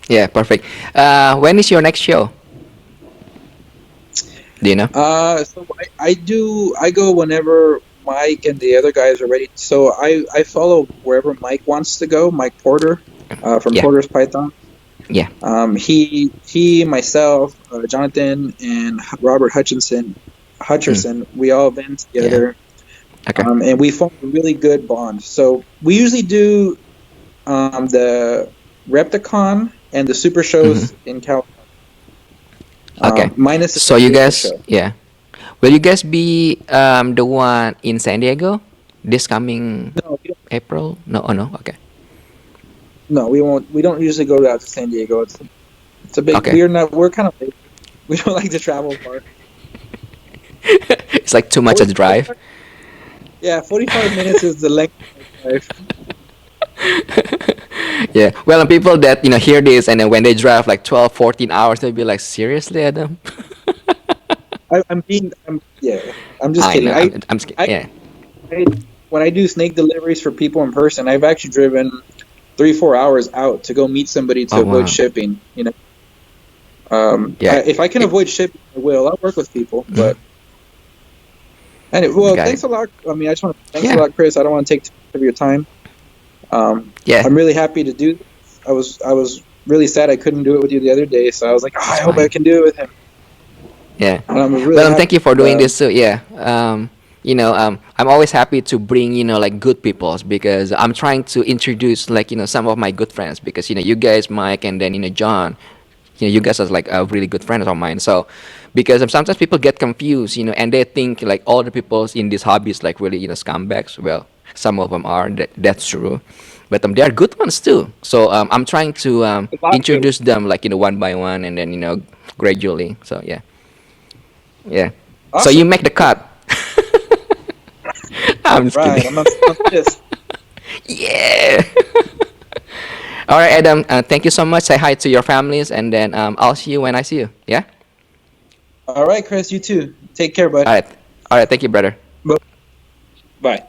Speaker 1: Yeah. Perfect. When is your next show? Do you know?
Speaker 2: So I go whenever Mike and the other guys are ready. So I follow wherever Mike wants to go. Mike Porter, from
Speaker 1: Yeah.
Speaker 2: Porter's Python.
Speaker 1: Yeah.
Speaker 2: Myself, Jonathan, and Robert
Speaker 1: Mm.
Speaker 2: Hutcherson, we all been
Speaker 1: Yeah.
Speaker 2: together,
Speaker 1: Okay.
Speaker 2: and we formed a really good bond. So we usually do the Repticon and the Super
Speaker 1: Hmm.
Speaker 2: shows in California,
Speaker 1: Okay.
Speaker 2: minus the
Speaker 1: So
Speaker 2: San
Speaker 1: you
Speaker 2: Diego
Speaker 1: guys,
Speaker 2: show.
Speaker 1: yeah. Will you guys be the one in San Diego this coming
Speaker 2: No, we don't,
Speaker 1: April? No. Oh no. Okay.
Speaker 2: no, we won't. We don't usually go out to San Diego. It's a big.
Speaker 1: Okay.
Speaker 2: We're kind of lazy. We don't like to travel far.
Speaker 1: It's like too much of a drive.
Speaker 2: 45, yeah, 45 minutes is the length of my drive.
Speaker 1: Yeah. Well, and people that hear this and then when they drive like 12, 14 hours, they'll be like, seriously, Adam?
Speaker 2: Yeah. I'm just
Speaker 1: I
Speaker 2: kidding.
Speaker 1: know. I'm scared.
Speaker 2: I,
Speaker 1: Yeah.
Speaker 2: I when I do snake deliveries for people in person, I've actually driven 3-4 hours out to go meet somebody to
Speaker 1: Oh
Speaker 2: avoid
Speaker 1: wow.
Speaker 2: shipping.
Speaker 1: Yeah.
Speaker 2: If I can
Speaker 1: It,
Speaker 2: avoid shipping, I will. I'll work with people.
Speaker 1: mhm.
Speaker 2: But anyway, well,
Speaker 1: Got it.
Speaker 2: thanks a lot. I mean, I just want to thanks a
Speaker 1: Yeah.
Speaker 2: lot, Chris. I don't want to take too much of your time.
Speaker 1: Yeah.
Speaker 2: I'm really happy to do this. I was really sad I couldn't do it with you the other day, so I was like, oh, I
Speaker 1: It's
Speaker 2: hope I
Speaker 1: fine.
Speaker 2: can do it with him.
Speaker 1: Yeah.
Speaker 2: And I'm really
Speaker 1: Well,
Speaker 2: happy.
Speaker 1: thank you for doing this too. Yeah. I'm always happy to bring like good peoples because I'm trying to introduce like some of my good friends because you guys, Mike, and then John. You guys are like really good friends of mine. So, because sometimes people get confused, and they think like all the people in this hobby is like really scumbags. Well, some of them are. That's true, but they are good ones too. So I'm trying to
Speaker 2: A lot of good.
Speaker 1: introduce them like one by one, and then gradually. So yeah, yeah. So you
Speaker 2: Awesome.
Speaker 1: make the cut. I'm just
Speaker 2: Right.
Speaker 1: kidding.
Speaker 2: I'm pissed.
Speaker 1: Yeah. All right, Adam. Thank you so much. Say hi to your families, and then I'll see you when I see you. Yeah.
Speaker 2: All right, Chris. You too. Take care, bud.
Speaker 1: All right. All right. Thank you, brother.
Speaker 2: Bye.